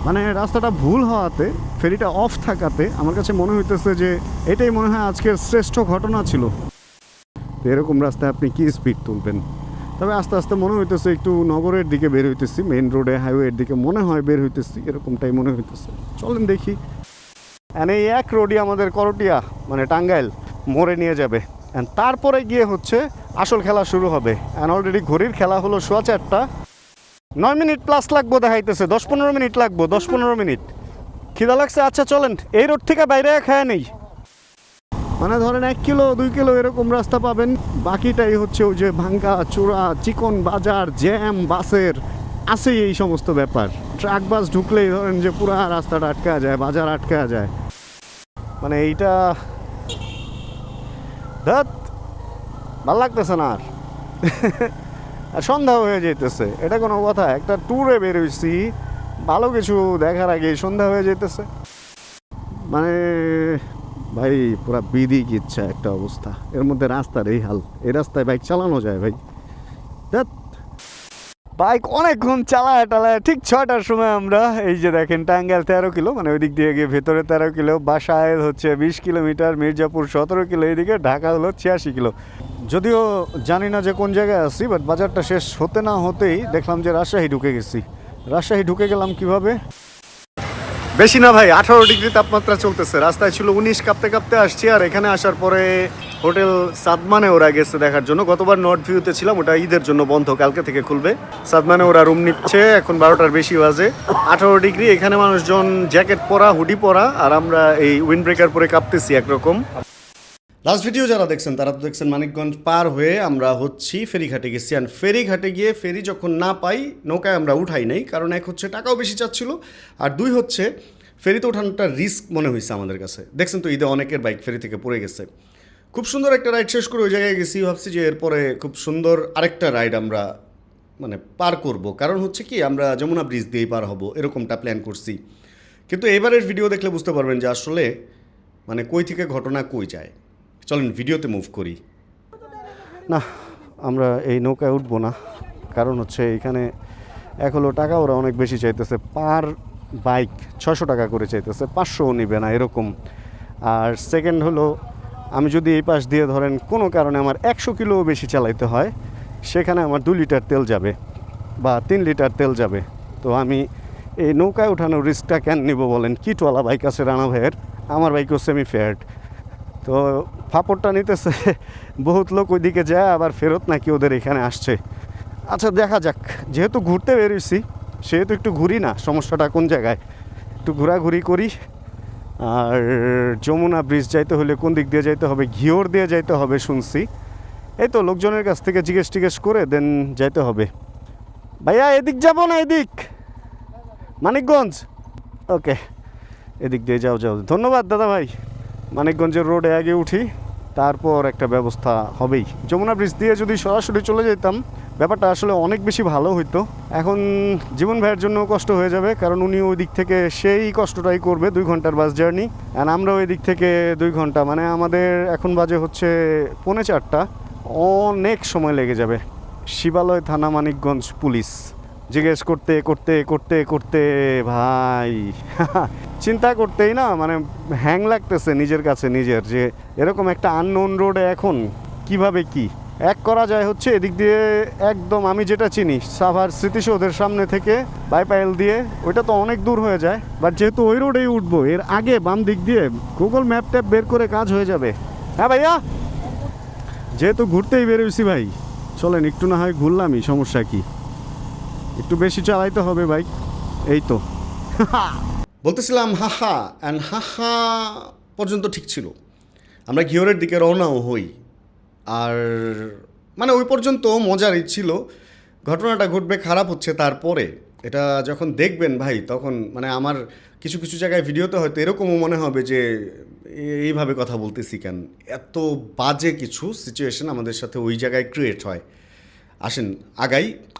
মানে রাস্তাটা ভুল হওয়াতে, ফেরিটা অফ থাকাতে আমার কাছে মনে হইতেছে যে এটাই মনে হয় আজকের শ্রেষ্ঠ ঘটনা ছিল। তো এরকম রাস্তায় আপনি কি স্পিড তুলবেন? তবে আস্তে আস্তে মনে হইতেছে একটু নগরের দিকে বের হইতেছি, মেইন রোডে হাইওয়ের দিকে মনে হয় বের হইতেছি, এরকমটাই মনে হইতেছে। চলেন দেখি। অ্যান্ড এই এক রোডই আমাদের করটিয়া মানে টাঙ্গাইল মোড়ে নিয়ে যাবে, অ্যান্ড তারপরে গিয়ে হচ্ছে আসল খেলা শুরু হবে। অ্যান্ড অলরেডি ঘড়ির খেলা হলো 4:15, 9 মিনিট প্লাস লাগবো দেখাইতেছে, 10-15 মিনিট লাগবো, 10-15 মিনিট। খিদা লাগছে, আচ্ছা চলেন এই রোড থেকে বাইরে খায় নেই। মানে ধরেন 1 কিলো 2 কিলো এরকম রাস্তা পাবেন, বাকিটাই হচ্ছে ওই যে ভাঙ্গা চূড়া, চিকন বাজার, জ্যাম বাসের আছেই এই সমস্ত ব্যাপার। ট্রাক বাস ঢুকলেই ধরেন যে পুরা রাস্তাটা আটকা যায়, বাজার আটকা যায়। মানে এইটা ধ্যাত ভাল লাগতেছে না আর। আর সন্ধ্যা হয়ে যেতেছে, এটা কোনো কথা? একটা ট্যুরে বেরোইছি, ভালো কিছু দেখার আগে সন্ধ্যা হয়ে যেতেছে। মানে ভাই পুরা বিদিক ইচ্ছা একটা অবস্থা। এর মধ্যে রাস্তার এই হাল, এই রাস্তায় বাইক চালানো যায় ভাই? ধ্যাত, বাইক অনেকক্ষণ চালায় টালায় ঠিক 6টার সময় আমরা এই যে দেখেন টাঙ্গাইল 13 কিলো, মানে ওই দিক দিয়ে গিয়ে ভেতরে 13 কিলো, বাসায় হচ্ছে 20 কিলোমিটার, মির্জাপুর 17 কিলো, এইদিকে ঢাকা হলো 86 কিলো। যদিও জানি না যে কোন জায়গায় আছি, বাট বাজারটা শেষ হতে না হতেই দেখলাম যে রাজশাহী ঢুকে গেছি। রাজশাহী ঢুকে গেলাম কিভাবে? বেশি না ভাই, 18 ডিগ্রি তাপমাত্রা চলতেছে। রাস্তায় ছিল 19, কাঁপতে কাঁপতে আসছি। আর এখানে আসার পরে হোটেল সাদমানে ওরা গেছে দেখার জন্য। গতবার নর্থ ভিউতে ছিলাম, ওটা ঈদের জন্য বন্ধ, কালকে থেকে খুলবে। সাদমানে ওরা রুম নিচ্ছে, এখন 12টার বেশি বাজে। 18 ডিগ্রি, এখানে মানুষজন জ্যাকেট পরা, হুডি পরা, আর আমরা এই উইন্ড ব্রেকার পরে কাঁপতেছি একরকম। লাস্ট ভিডিও যারা দেখছেন তারা তো দেখছেন মানিকগঞ্জ পার হয়ে আমরা হচ্ছি ফেরিঘাটে গেছি। আর ফেরিঘাটে গিয়ে ফেরি যখন না পাই, নৌকায় আমরা উঠাই নাই, কারণ এক হচ্ছে টাকাও বেশি চাচ্ছিল, আর 2 হচ্ছে ফেরিতে ওঠানোটা রিস্ক মনে হয়েছে আমাদের কাছে। দেখছেন তো ঈদে অনেকের বাইক ফেরি থেকে পড়ে গেছে। খুব সুন্দর একটা রাইড শেষ করে ওই জায়গায় গেছি, ভাবছি যে এরপরে খুব সুন্দর আরেকটা রাইড আমরা মানে পার করব, কারণ হচ্ছে কি আমরা যমুনা ব্রিজ দিয়েই পার হব এরকমটা প্ল্যান করছি। কিন্তু এবারের ভিডিও দেখলে বুঝতে পারবেন যে আসলে মানে কই থেকে ঘটনা কই যায়। চলেন ভিডিওতে মুভ করি। না, আমরা এই নৌকায় উঠবো না, কারণ হচ্ছে এখানে এক হলো টাকা ওরা অনেক বেশি চাইতেছে, পার বাইক 600 টাকা করে চাইতেছে, 500ও নিবে না এরকম। আর সেকেন্ড হলো আমি যদি এই পাশ দিয়ে ধরেন কোনো কারণে আমার 100 কিলো বেশি চালাইতে হয়, সেখানে আমার 2 লিটার তেল যাবে বা 3 লিটার তেল যাবে। তো আমি এই নৌকায় ওঠানোর রিস্কটা কেন নিব বলেন? কিটওয়ালা বাইক আছে রানা ভাইয়ের, আমার বাইকও সেমি ফেয়ার্ড। তো ফাপড়টা নিতেছে বহুত লোক ওইদিকে যায়, আবার ফেরত নাকি ওদের এখানে আসছে। আচ্ছা দেখা যাক, যেহেতু ঘুরতে বেরিয়েছি সেহেতু একটু ঘুরি না, সমস্যাটা কোন জায়গায়, একটু ঘোরাঘুরি করি। আর যমুনা ব্রিজ যাইতে হলে কোন দিক দিয়ে যাইতে হবে? ঘিওর দিয়ে যাইতে হবে শুনছি। এই তো লোকজনের কাছ থেকে জিজ্ঞেস করে দেন যাইতে হবে। ভাইয়া এদিক যাব না এদিক? মানিকগঞ্জ? ওকে, এদিক দিয়ে যাও। ধন্যবাদ দাদা ভাই। মানিকগঞ্জের রোডে আগে উঠি, তারপর একটা ব্যবস্থা হবেই। যমুনা ব্রিজ দিয়ে যদি সরাসরি চলে যেতাম ব্যাপারটা আসলে অনেক বেশি ভালো হইতো। এখন জীবন ভাইয়ের জন্য কষ্ট হয়ে যাবে, কারণ উনি ওই দিক থেকে সেই কষ্টটাই করবে, 2 ঘন্টার বাস জার্নি। অ্যান্ড আমরা ওই দিক থেকে 2 ঘন্টা, মানে আমাদের এখন বাজে হচ্ছে 3:45, অনেক সময় লেগে যাবে। শিবালয় থানা মানিকগঞ্জ পুলিশ জিজ্ঞেস করতে করতে করতে করতে ভাই চিন্তা করতেই না মানে হ্যাং লাগতেছে নিজের কাছে নিজের, যে এরকম একটা আননোন রোডে এখন কিভাবে কি এক করা যায়। হচ্ছে এদিক দিয়ে একদম আমি যেটা চিনি সাভার স্মৃতিসৌধের সামনে থেকে বাইপাইল দিয়ে, ওইটা তো অনেক দূর হয়ে যায়, বাট যেহেতু ওই রোডেই উঠবো, এর আগে বাম দিক দিয়ে গুগল ম্যাপ ট্যাপ বের করে কাজ হয়ে যাবে। হ্যাঁ ভাইয়া, যেহেতু ঘুরতেই বেরোইছি ভাই, চলেন একটু না হয় ঘুরলামই, সমস্যা কি? একটু বেশি চালাইতে হবে বাইক, এই তো। বলতেছিলাম হাহা অ্যান্ড হাহা পর্যন্ত ঠিক ছিল, আমরা ঘিওরের দিকে রওনাও হই। আর মানে ওই পর্যন্ত মজারই ছিল। ঘটনাটা ঘটবে খারাপ হচ্ছে তারপরে, এটা যখন দেখবেন ভাই তখন মানে আমার কিছু কিছু জায়গায় ভিডিওতে হয়তো এরকমও মনে হবে যে এইভাবে কথা বলতেছি কেন, এত বাজে কিছু সিচুয়েশন আমাদের সাথে ওই জায়গায় ক্রিয়েট হয়। আসেন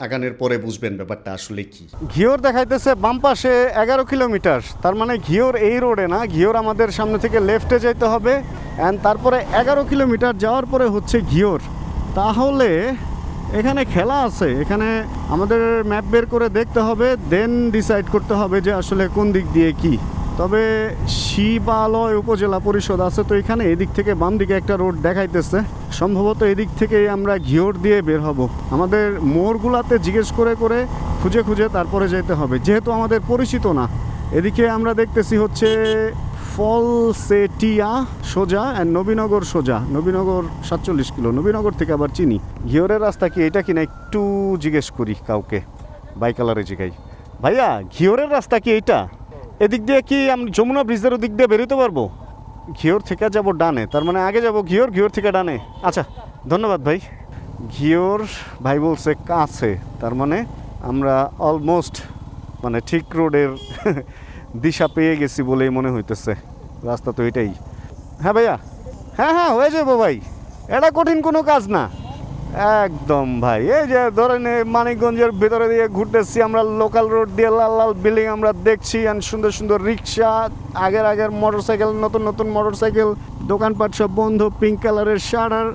আগানের পরে বুঝবেন ব্যাপারটা আসলে কি। ঘিওর দেখাইতেছে বাম পাশে 11 কিলোমিটার, তার মানে ঘিওর এই রোডে না, ঘিওর আমাদের সামনে থেকে লেফটে যেতে হবে, অ্যান্ড তারপরে 11 কিলোমিটার যাওয়ার পরে হচ্ছে ঘিওর। তাহলে এখানে খেলা আছে, এখানে আমাদের ম্যাপ বের করে দেখতে হবে, দেন ডিসাইড করতে হবে যে আসলে কোন দিক দিয়ে কি। তবে শিবালয় উপজেলা পরিষদ আছে তো এখানে, এদিক থেকে বাম দিকে একটা রোড দেখাইতেছে, সম্ভবত এদিক থেকেই আমরা ঘিওর দিয়ে বের হব। আমাদের মোড়গুলাতে জিজ্ঞেস করে করে খুঁজে খুঁজে তারপরে যেতে হবে, যেহেতু আমাদের পরিচিত না। এদিকে আমরা দেখতেছি হচ্ছে ফলসেটিয়া সোজা অ্যান্ড নবীনগর সোজা, নবীনগর 47 কিলো, নবীনগর থেকে আবার চিনি। ঘিওরের রাস্তা কি এটা কিনা একটু জিজ্ঞেস করি কাউকে, বাইকালারে জিগাই, ভাইয়া ঘিওরের রাস্তা কি এইটা? এদিক দিয়ে কি আমি যমুনা ব্রিজের ওদিক দিয়ে বেরোতে পারবো? ঘিওর থেকে যাব ডানে, তার মানে আগে যাব ঘিওর, ঘিওর থেকে ডানে। আচ্ছা ধন্যবাদ ভাই। ঘিওর ভাই বলছে কাছে, তার মানে আমরা অলমোস্ট মানে ঠিক রোডের দিশা পেয়ে গেছি বলেই মনে হইতেছে। রাস্তা তো এটাই। হ্যাঁ ভাইয়া, হ্যাঁ হয়ে যাবো ভাই, এটা কঠিন কোনো কাজ না একদম ভাই। এই যে ধরেন মানিকগঞ্জের ভিতরে দিয়ে ঘুরতেছি আমরা, লোকাল রোড দিয়ে লাল লাল বিল্ডিং আমরা দেখছি, আর সুন্দর সুন্দর রিক্সা, আগের মোটরসাইকেল, নতুন নতুন মোটরসাইকেল, দোকানপাট সব বন্ধ, পিঙ্ক কালারের শাটার,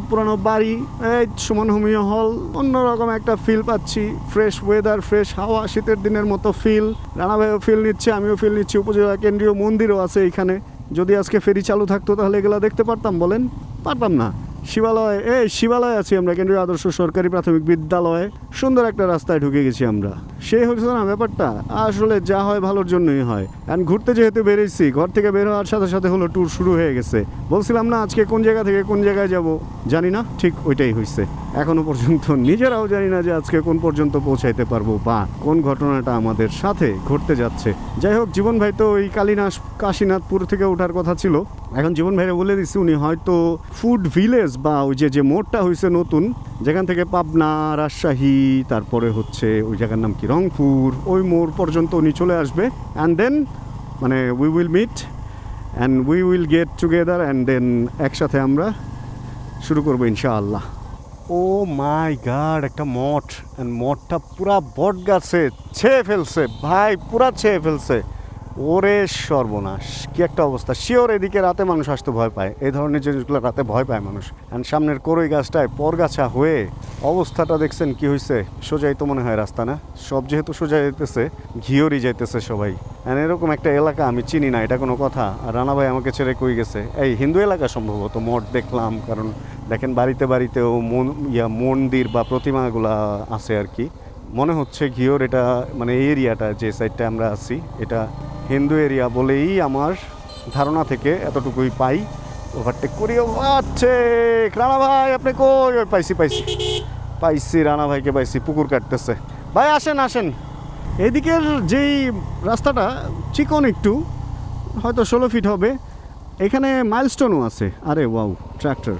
পুরানো বাড়ি, এই সুমন হোমিও হল, অন্যরকম একটা ফিল পাচ্ছি, ফ্রেশ ওয়েদার, ফ্রেশ হাওয়া, শীতের দিনের মতো ফিল। রানা ভাইও ফিল নিচ্ছে, আমিও ফিল নিচ্ছি। উপজেলা কেন্দ্রীয় মন্দিরও আছে এইখানে, যদি আজকে ফেরি চালু থাকতো তাহলে এগুলো দেখতে পারতাম, বলেন? পারতাম না। শিবালয়, শিবালয় আছি আমরা, কেন্দ্রীয় আদর্শ সরকারি প্রাথমিক বিদ্যালয়ে। সুন্দর একটা রাস্তায় ঢুকে গেছি আমরা। সেই হচ্ছে না ব্যাপারটা, আসলে যা হয় ভালোর জন্যই হয়। কারণ ঘুরতে যেহেতু বেরিয়েছি, ঘর থেকে বের হওয়ার সাথে সাথে হলো ট্যুর শুরু হয়ে গেছে। বলছিলাম না আজকে কোন জায়গা থেকে কোন জায়গায় যাব, জানি না, ঠিক ওইটাই হয়েছে। এখনো পর্যন্ত নিজেরাও জানি না যে আজকে কোন পর্যন্ত পৌঁছাইতে পারবো বা কোন ঘটনাটা আমাদের সাথে ঘটতে যাচ্ছে। যাই হোক, জীবন ভাই তো ওই কাশীনাথপুর থেকে ওঠার কথা ছিল। এখন জীবন ভাইরা বলে দিচ্ছি, উনি হয়তো ফুড ভিলেজ বা ওই যে মোড়টা হয়েছে নতুন, যেখান থেকে পাবনা, রাজশাহী, তারপরে হচ্ছে ওই জায়গার নাম কি, রংপুর, ওই মোড় পর্যন্ত উনি চলে আসবে। অ্যান্ড দেন মানে we will meet and we will get together, and then একসাথে আমরা শুরু করবো ইনশাআল্লাহ। ও মাই গড, একটা মঠ, অ্যান্ড মঠটা পুরা বট গাছে ছেয়ে ফেলছে ভাই, পুরা ছেয়ে ফেলছে। ওরে সর্বনাশ, কি একটা অবস্থা। শিওর এদিকে রাতে মানুষ আসতে ভয় পায়, এই ধরনের জিনিসগুলো রাতে ভয় পায় মানুষ। অ্যান্ড সামনের করই গাছটায় পরগাছা হয়ে অবস্থাটা দেখছেন কি হয়েছে। সোজাই তো মনে হয় রাস্তা না, সব যেহেতু সোজা যেতেছে, ঘিওরই যাইতেছে সবাই। অ্যান্ড এরকম একটা এলাকা আমি চিনি না, এটা কোনো কথা? আর রানা ভাই আমাকে ছেড়ে কই গেছে? এই হিন্দু এলাকা সম্ভবত, মঠ দেখলাম, কারণ দেখেন বাড়িতে বাড়িতেও মন্দির বা প্রতিমাগুলা আছে আর কি। মনে হচ্ছে ঘিওর এটা মানে এরিয়াটা যে সাইডটা আমরা আছি, এটা হিন্দু এরিয়া বলেই আমার ধারণা থেকে এতটুকুই পাই। ওভারটেক করিও আচ্ছে রানা ভাই, আপনি কই? পাইছি রানা ভাইকে পাইছি, পুকুর কাটতেছে। ভাই আসেন। এদিকের যেই রাস্তাটা চিকন একটু, হয়তো 16 ফিট হবে। এখানে মাইলস্টোনও আছে। আরে wow, tractor,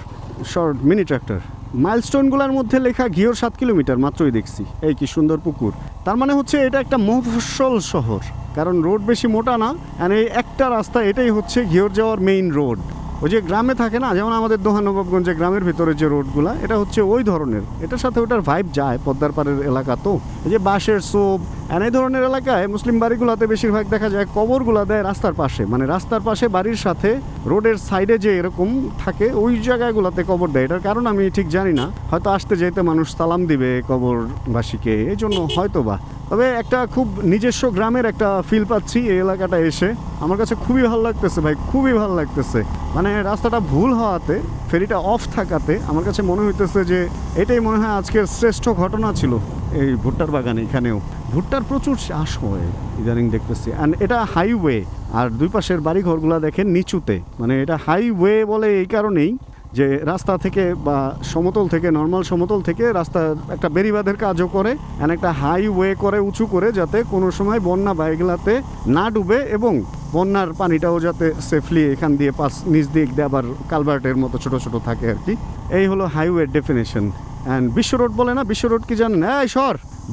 short mini tractor. মাইলস্টোনগুলোর মধ্যে লেখা ঘিওর 7 কিলোমিটার মাত্রই দেখছি। এই কি সুন্দর পুকুর। তার মানে হচ্ছে এটা একটা মফস্বল শহর, কারণ রোড বেশি মোটা না। আর এই একটা রাস্তা, এটাই হচ্ছে ঘিওর যাওয়ার মেইন রোড। ওই যে গ্রামে থাকে না, যেমন আমাদের দোহানবাবগঞ্জে গ্রামের ভিতরে যে রোডগুলো, এটা হচ্ছে ওই ধরনের। এটার সাথে ওটার ভাইব যায়, পদ্মার পাড়ের এলাকা তো, এই যে বাঁশের সোপ। এই ধরনের এলাকায় মুসলিম বাড়িগুলোতে বেশিরভাগ দেখা যায় কবরগুলো দেয় রাস্তার পাশে, মানে রাস্তার পাশে বাড়ির সাথে রোডের সাইডে যে এরকম থাকে, ওই জায়গাগুলোতে কবর দেয়। এটার কারণ আমি ঠিক জানি না, হয়তো আসতে যেতে মানুষ সালাম দিবে কবরবাসীকে, এই জন্য হয়তো বা। তবে একটা খুব নিজস্ব গ্রামের একটা ফিল পাচ্ছি এই এলাকাটা এসে। আমার কাছে খুবই ভালো লাগতেছে ভাই, খুবই ভালো লাগতেছে। মানে রাস্তাটা ভুল হওয়াতে, ফেরিটা অফ থাকাতে আমার কাছে মনে হইতেছে যে এটাই মনে হয় আজকের শ্রেষ্ঠ ঘটনা ছিল। এই ভুট্টার বাগানে, এখানেও ভুট্টার প্রচুর চাষ হয় ইদানিং দেখতেছি। অ্যান্ড এটা হাইওয়ে, আর দুই পাশের বাড়িঘরগুলো দেখেন নিচুতে। মানে এটা হাইওয়ে বলে এই কারণেই যে রাস্তা থেকে বা সমতল থেকে, নর্মাল সমতল থেকে রাস্তা একটা বেড়িবাঁধের কাজও করে, অ্যান্ড একটা হাইওয়ে করে উঁচু করে, যাতে কোনো সময় বন্যা বা এগুলাতে না ডুবে, এবং বন্যার পানিটাও যাতে সেফলি এখান দিয়ে নিচ দিক দিয়ে আবার কালভার্টের মতো ছোট ছোট থাকে আর কি। এই হলো হাইওয়ে ডেফিনেশন। অ্যান্ড বিশ্ব রোড বলে না, বিশ্ব রোড কি জানেন? এই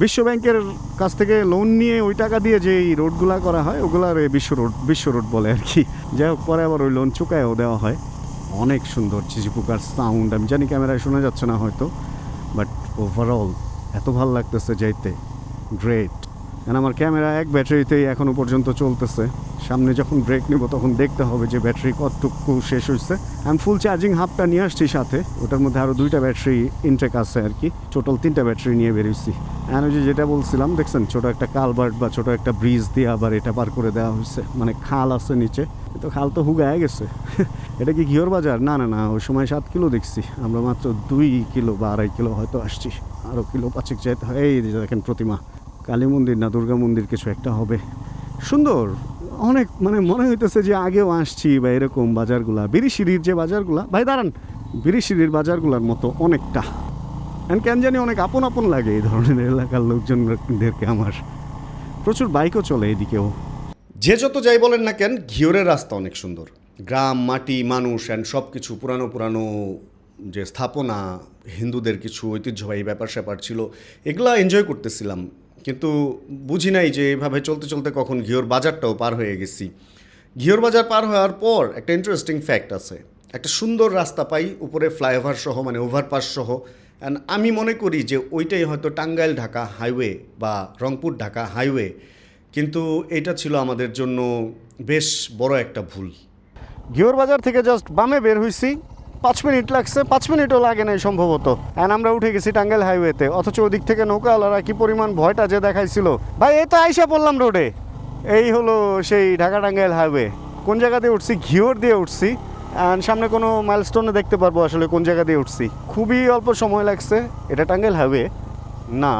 বিশ্ব ব্যাংকের কাছ থেকে লোন নিয়ে ওই টাকা দিয়ে যে এই রোডগুলা করা হয়, ওগুলার বিশ্ব রোড বলে আর কি। যাই হোক, পরে আবার ওই লোন চুকায়ও দেওয়া হয়। অনেক সুন্দর চিচিপোকার সাউন্ড, আমি জানি ক্যামেরায় শোনা যাচ্ছে না হয়তো, বাট ওভারঅল এত ভালো লাগতেছে যাইতে, গ্রেট। আমার ক্যামেরা এক ব্যাটারিতেই এখনও পর্যন্ত চলতেছে। সামনে যখন ব্রেক নেব তখন দেখতে হবে যে ব্যাটারি কতটুকু শেষ হয়েছে। আমি ফুল চার্জিং হাফটা নিয়ে আসছি সাথে, ওটার মধ্যে আরও 2টা ব্যাটারি ইনটেক আছে আর কি, টোটাল 3টা ব্যাটারি নিয়ে বেরিয়েছি। ওই যে যেটা বলছিলাম দেখছেন, ছোটো একটা কালভার্ট বা ছোটো একটা ব্রিজ দিয়ে আবার এটা পার করে দেওয়া হয়েছে, মানে খাল আছে নিচে, তো খাল তো হুগায় গেছে। এটা কি ঘিওর বাজার? না না না, ওই সময় 7 কিলো দেখছি, আমরা মাত্র 2 কিলো বা 2.5 কিলো হয়তো আসছি, আরও কিলো 5 যেতে হয়। এই দেখেন প্রতিমা, কালী মন্দির না দুর্গা মন্দির কিছু একটা হবে, সুন্দর অনেক, মানে মনে হইতেছে যে আগেও আসছি বা এরকম বাজারগুলা, বিরিশিরির যে বাজারগুলা, ভাই দাঁড়ান, বিরিশিরির বাজারগুলার মতো অনেকটা। কেন জানি অনেক আপন আপন লাগে এই ধরনের এলাকার লোকজনদেরকে। আমার প্রচুর বাইকও চলে এদিকেও। যে যত যাই বলেন না কেন, ঘিওরের রাস্তা অনেক সুন্দর, গ্রাম, মাটি, মানুষ অ্যান্ড সব কিছু পুরানো পুরানো যে স্থাপনা, হিন্দুদের কিছু ঐতিহ্যবাহী ব্যাপার স্যাপার ছিল, এগুলা এনজয় করতেছিলাম। কিন্তু বুঝি নাই যে এভাবে চলতে চলতে কখন ঘিওর বাজারটাও পার হয়ে গেছি। ঘিওর বাজার পার হওয়ার পর একটা ইন্টারেস্টিং ফ্যাক্ট আছে, একটা সুন্দর রাস্তা পাই উপরে ফ্লাইওভার সহ, মানে ওভারপাস সহ। অ্যান্ড আমি মনে করি যে ওইটাই হয়তো টাঙ্গাইল ঢাকা হাইওয়ে বা রংপুর ঢাকা হাইওয়ে, কিন্তু এটা ছিল আমাদের জন্য বেশ বড় একটা ভুল। ঘিওর বাজার থেকে জাস্ট বামে বের হইছি, 5 মিনিট লাগছে, 5 মিনিটও লাগে নাই সম্ভবত। আমরা উঠে গেছি টাঙ্গাইল হাইওয়েতে, অথচ ওদিক থেকে নৌকাওয়ালারা কি পরিমাণ ভয়টা যে দেখাইছিল। ভাই এই তো আইসা পড়লাম রোডে, এই হলো সেই ঢাকা টাঙ্গাইল হাইওয়ে। কোন জায়গা দিয়ে উঠছি? ঘিওর দিয়ে উঠছি। সামনে কোনো মাইলস্টোনে দেখতে পারবো আসলে কোন জায়গা দিয়ে উঠছি। খুবই অল্প সময় লাগছে। এটা টাঙ্গাইল হাইওয়ে না,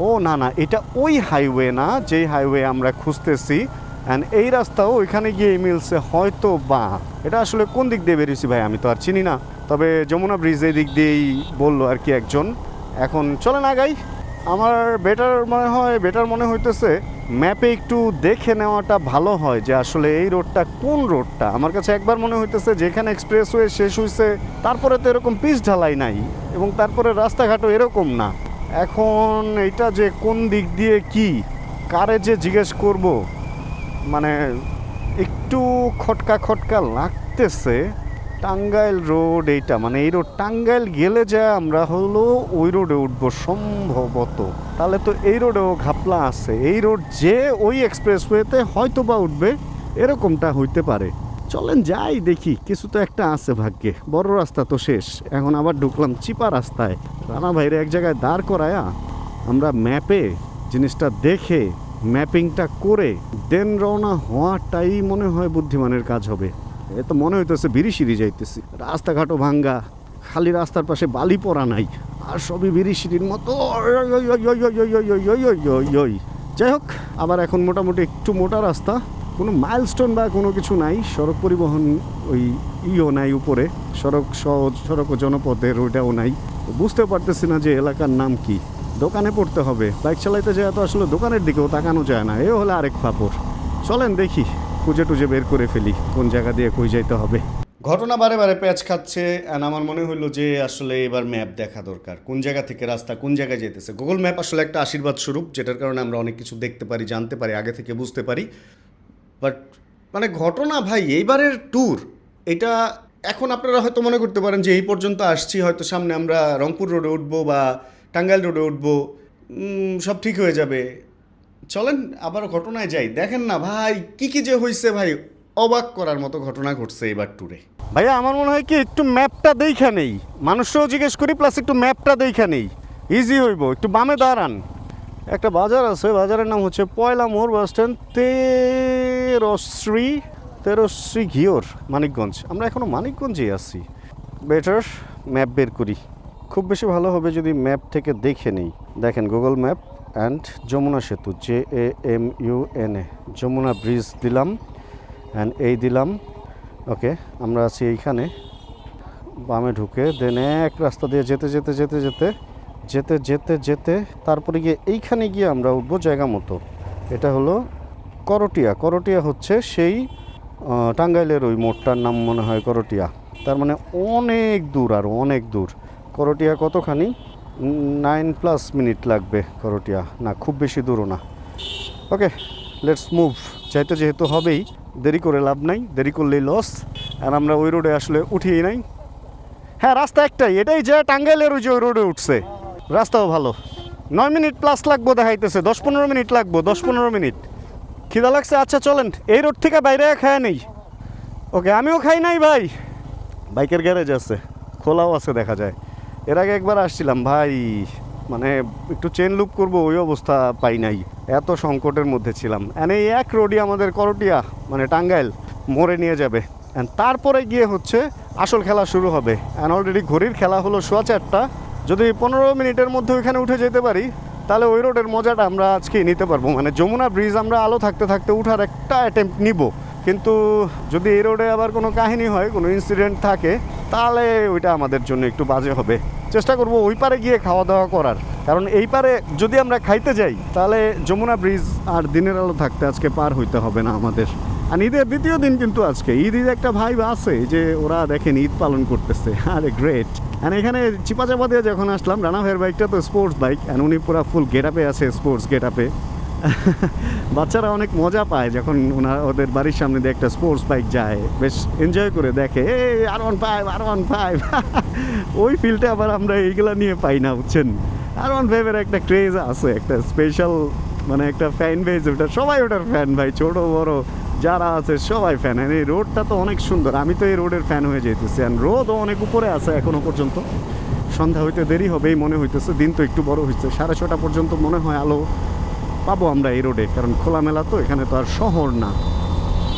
ও না না, এটা ওই হাইওয়ে না যেই হাইওয়ে আমরা খুঁজতেছি। এই রাস্তাও ওইখানে গিয়ে মিলছে হয়তো বা। এটা আসলে কোন দিক দিয়ে বেরিয়েছি ভাই আমি তো আর চিনি না, তবে যমুনা ব্রিজ এই দিক দিয়েই বললো আর কি একজন। এখন চলে না গাই, আমার বেটার মনে হইতেছে ম্যাপে একটু দেখে নেওয়াটা ভালো হয় যে আসলে এই রোডটা কোন রোডটা। আমার কাছে একবার মনে হইতেছে যেখানে এক্সপ্রেসওয়ে শেষ হয়েছে তারপরে তো এরকম পিচ ঢালাই নাই, এবং তারপরে রাস্তাঘাটও এরকম না। এখন এইটা যে কোন দিক দিয়ে কি কারে যে জিজ্ঞেস করব, মানে একটু খটকা খটকা লাগতেছে। টাঙ্গাইল রোড এইটা, মানে এই রোড টাঙ্গাইল গেলে যা আমরা হলো ওই রোডে উঠবো সম্ভবত, তাহলে তো এই রোডেও ঘাপলা আছে। এই রোড যে ওই এক্সপ্রেসওয়েতে হয়তো বা উঠবে, এরকমটা হইতে পারে। চলেন যাই দেখি, কিছু তো একটা আছে ভাগ্যে। বড় রাস্তা তো শেষ, এখন আবার ঢুকলাম চিপা রাস্তায়। রানা ভাইরে এক জায়গায় দাঁড় করায়া আমরা ম্যাপে জিনিসটা দেখে ম্যাপিংটা করে দেন রওনা হওয়াটাই মনে হয় বুদ্ধিমানের কাজ হবে। এ তো মনে হইতেছে বিরিশিরি যাইতেছি, রাস্তাঘাটও ভাঙ্গা, খালি রাস্তার পাশে বালি পড়া নাই, আর সবই বিরিশিরির মতো। যাই হোক, আবার এখন মোটামুটি একটু মোটা রাস্তা, কোনো মাইলস্টোন বা কোনো কিছু নাই, সড়ক পরিবহন ওই নাই উপরে, সড়ক ও জনপথের ওইটাও নাই। বুঝতে পারতেছি না যে এলাকার নাম কি। দোকানে পড়তে হবে, বাইক চালাইতে যায় তো আসলে দোকানের দিকেও তাকানো যায় না, এ হলে আরেক ফাপড়। চলেন দেখি, খুঁজে টুজে বের করে ফেলি কোন জায়গা দিয়ে কই যাইতে হবে। ঘটনা বারে বারে প্যাচ খাচ্ছে, অ্যান্ড আমার মনে হইলো যে আসলে এবার ম্যাপ দেখা দরকার, কোন জায়গা থেকে রাস্তা কোন জায়গায় যেতেছে। গুগল ম্যাপ আসলে একটা আশীর্বাদ স্বরূপ, যেটার কারণে আমরা অনেক কিছু দেখতে পারি, জানতে পারি, আগে থেকে বুঝতে পারি। বাট মানে ঘটনা ভাই, এইবারের ট্যুর এটা, এখন আপনারা হয়তো মনে করতে পারেন যে এই পর্যন্ত আসছি, হয়তো সামনে আমরা রংপুর রোডে উঠবো বা টাঙ্গাইল রোডে উঠবো, সব ঠিক হয়ে যাবে। চলেন আবার ঘটনায় যাই। দেখেন না ভাই, কি যে হয়েছে ভাই, অবাক করার মতো ঘটনা ঘটছে এবার ট্যুরে। ভাইয়া আমার মনে হয় কি একটু ম্যাপটা দেখা নেই, মানুষরাও জিজ্ঞেস করি, প্লাস একটু ম্যাপটা দেখা নেই, ইজি হইব। একটু বামে দাঁড়ান, একটা বাজার আছে, বাজারের নাম হচ্ছে পয়লা মোড় বাস স্ট্যান্ড, তেরশ্রী ঘিওর, মানিকগঞ্জ। আমরা এখনও মানিকগঞ্জেই আছি। বেটার ম্যাপ বের করি, খুব বেশি ভালো হবে যদি ম্যাপ থেকে দেখে নেই। দেখেন গুগল ম্যাপ অ্যান্ড যমুনা সেতু, JAMUNA, যমুনা ব্রিজ দিলাম অ্যান্ড এই দিলাম। ওকে, আমরা আছি এইখানে, বামে ঢুকে দেন এক রাস্তা দিয়ে যেতে তারপরে গিয়ে এইখানে গিয়ে আমরা উঠবো জায়গা মতো। এটা হলো করটিয়া হচ্ছে সেই টাঙ্গাইলের ওই মোড়টার নাম মনে হয় করটিয়া। তার মানে অনেক দূর, আর অনেক দূর। করটিয়া কতখানি 9+ মিনিট লাগবে করটিয়া, না খুব বেশি দূরও না। ওকে, লেটস মুভ। চাইতে যেহেতু হবেই, দেরি করে লাভ নাই, দেরি করলেই লস। আর আমরা ওই রোডে আসলে উঠিই নাই। হ্যাঁ, রাস্তা একটাই, এটাই যে টাঙ্গাইলের ওই যে ওই রোডে উঠছে, রাস্তাও ভালো। 9 মিনিট প্লাস লাগবো দেখাইতেছে, 10-15 মিনিট লাগবো, 10-15 মিনিট। খিদা লাগছে, আচ্ছা চলেন এই রোড থেকে বাইরে খায় নেই। ওকে, আমিও খাই নাই ভাই। বাইকের গ্যারেজ আছে, খোলাও আছে দেখা যায়। এর আগে একবার আসছিলাম ভাই, মানে একটু চেন লুপ করবো ওই অবস্থা পাই নাই, এত সংকটের মধ্যে ছিলাম। অ্যান্ড এই এক রোডই আমাদের করটিয়া মানে টাঙ্গাইল মোড়ে নিয়ে যাবে, অ্যান্ড তারপরে গিয়ে হচ্ছে আসল খেলা শুরু হবে। অ্যান্ড অলরেডি ঘড়ির খেলা হলো 4:15। যদি 15 মিনিটের মধ্যে ওইখানে উঠে যেতে পারি তাহলে ওই রোডের মজাটা আমরা আজকেই নিতে পারবো। মানে যমুনা ব্রিজ আমরা আলো থাকতে থাকতে উঠার একটা অ্যাটেম্প্ট নিব, কিন্তু যদি এই রোডে আবার কোনো কাহিনী হয়, কোনো ইনসিডেন্ট থাকে, তাহলে ওইটা আমাদের জন্য একটু বাজে হবে। চেষ্টা করব ওই পারে গিয়ে খাওয়া দাওয়া করার, কারণ এই পারে যদি আমরা খাইতে যাই তাহলে যমুনা ব্রিজ আর দিনের আলো থাকতে আজকে পার হইতে হবে না আমাদের। আর ঈদের দ্বিতীয় দিন কিন্তু আজকে ঈদ একটা ভাইব আছে যে ওরা দেখেন ঈদ পালন করতেছে, আরে গ্রেট। আর এখানে চিপাচাপা দিয়ে যখন আসলাম, রানা ভাইয়ের বাইকটা তো স্পোর্টস বাইক, অ্যান্ড উনি পুরো ফুল গেট আপে আছে, স্পোর্টস গেট আপে। বাচ্চারা অনেক মজা পায় যখন ওদের বাড়ির সামনে দিয়ে একটা স্পোর্টস বাইক যায়, বেশ এনজয় করে দেখে, এই R15 ওই ফিলটা আবার আমরা এইগুলা নিয়ে পাই না, বুঝছেন। R15-এর একটা ক্রেজ আছে, একটা স্পেশাল মানে একটা ফ্যান বেজ, ওটা সবাই ওটার ফ্যান ভাই, ছোট বড় যারা আছে সবাই ফ্যান। এই রোডটা তো অনেক সুন্দর, আমি তো এই রোডের ফ্যান হয়ে যেতেছি। অ্যান্ড রোদও অনেক উপরে আছে এখনো পর্যন্ত, সন্ধ্যা হইতে দেরি হবেই মনে হইতেছে, দিন তো একটু বড় হচ্ছে, 6:30 পর্যন্ত মনে হয় আলো পাবো আমরা এই রোডে, কারণ খোলামেলা তো, এখানে তো আর শহর না।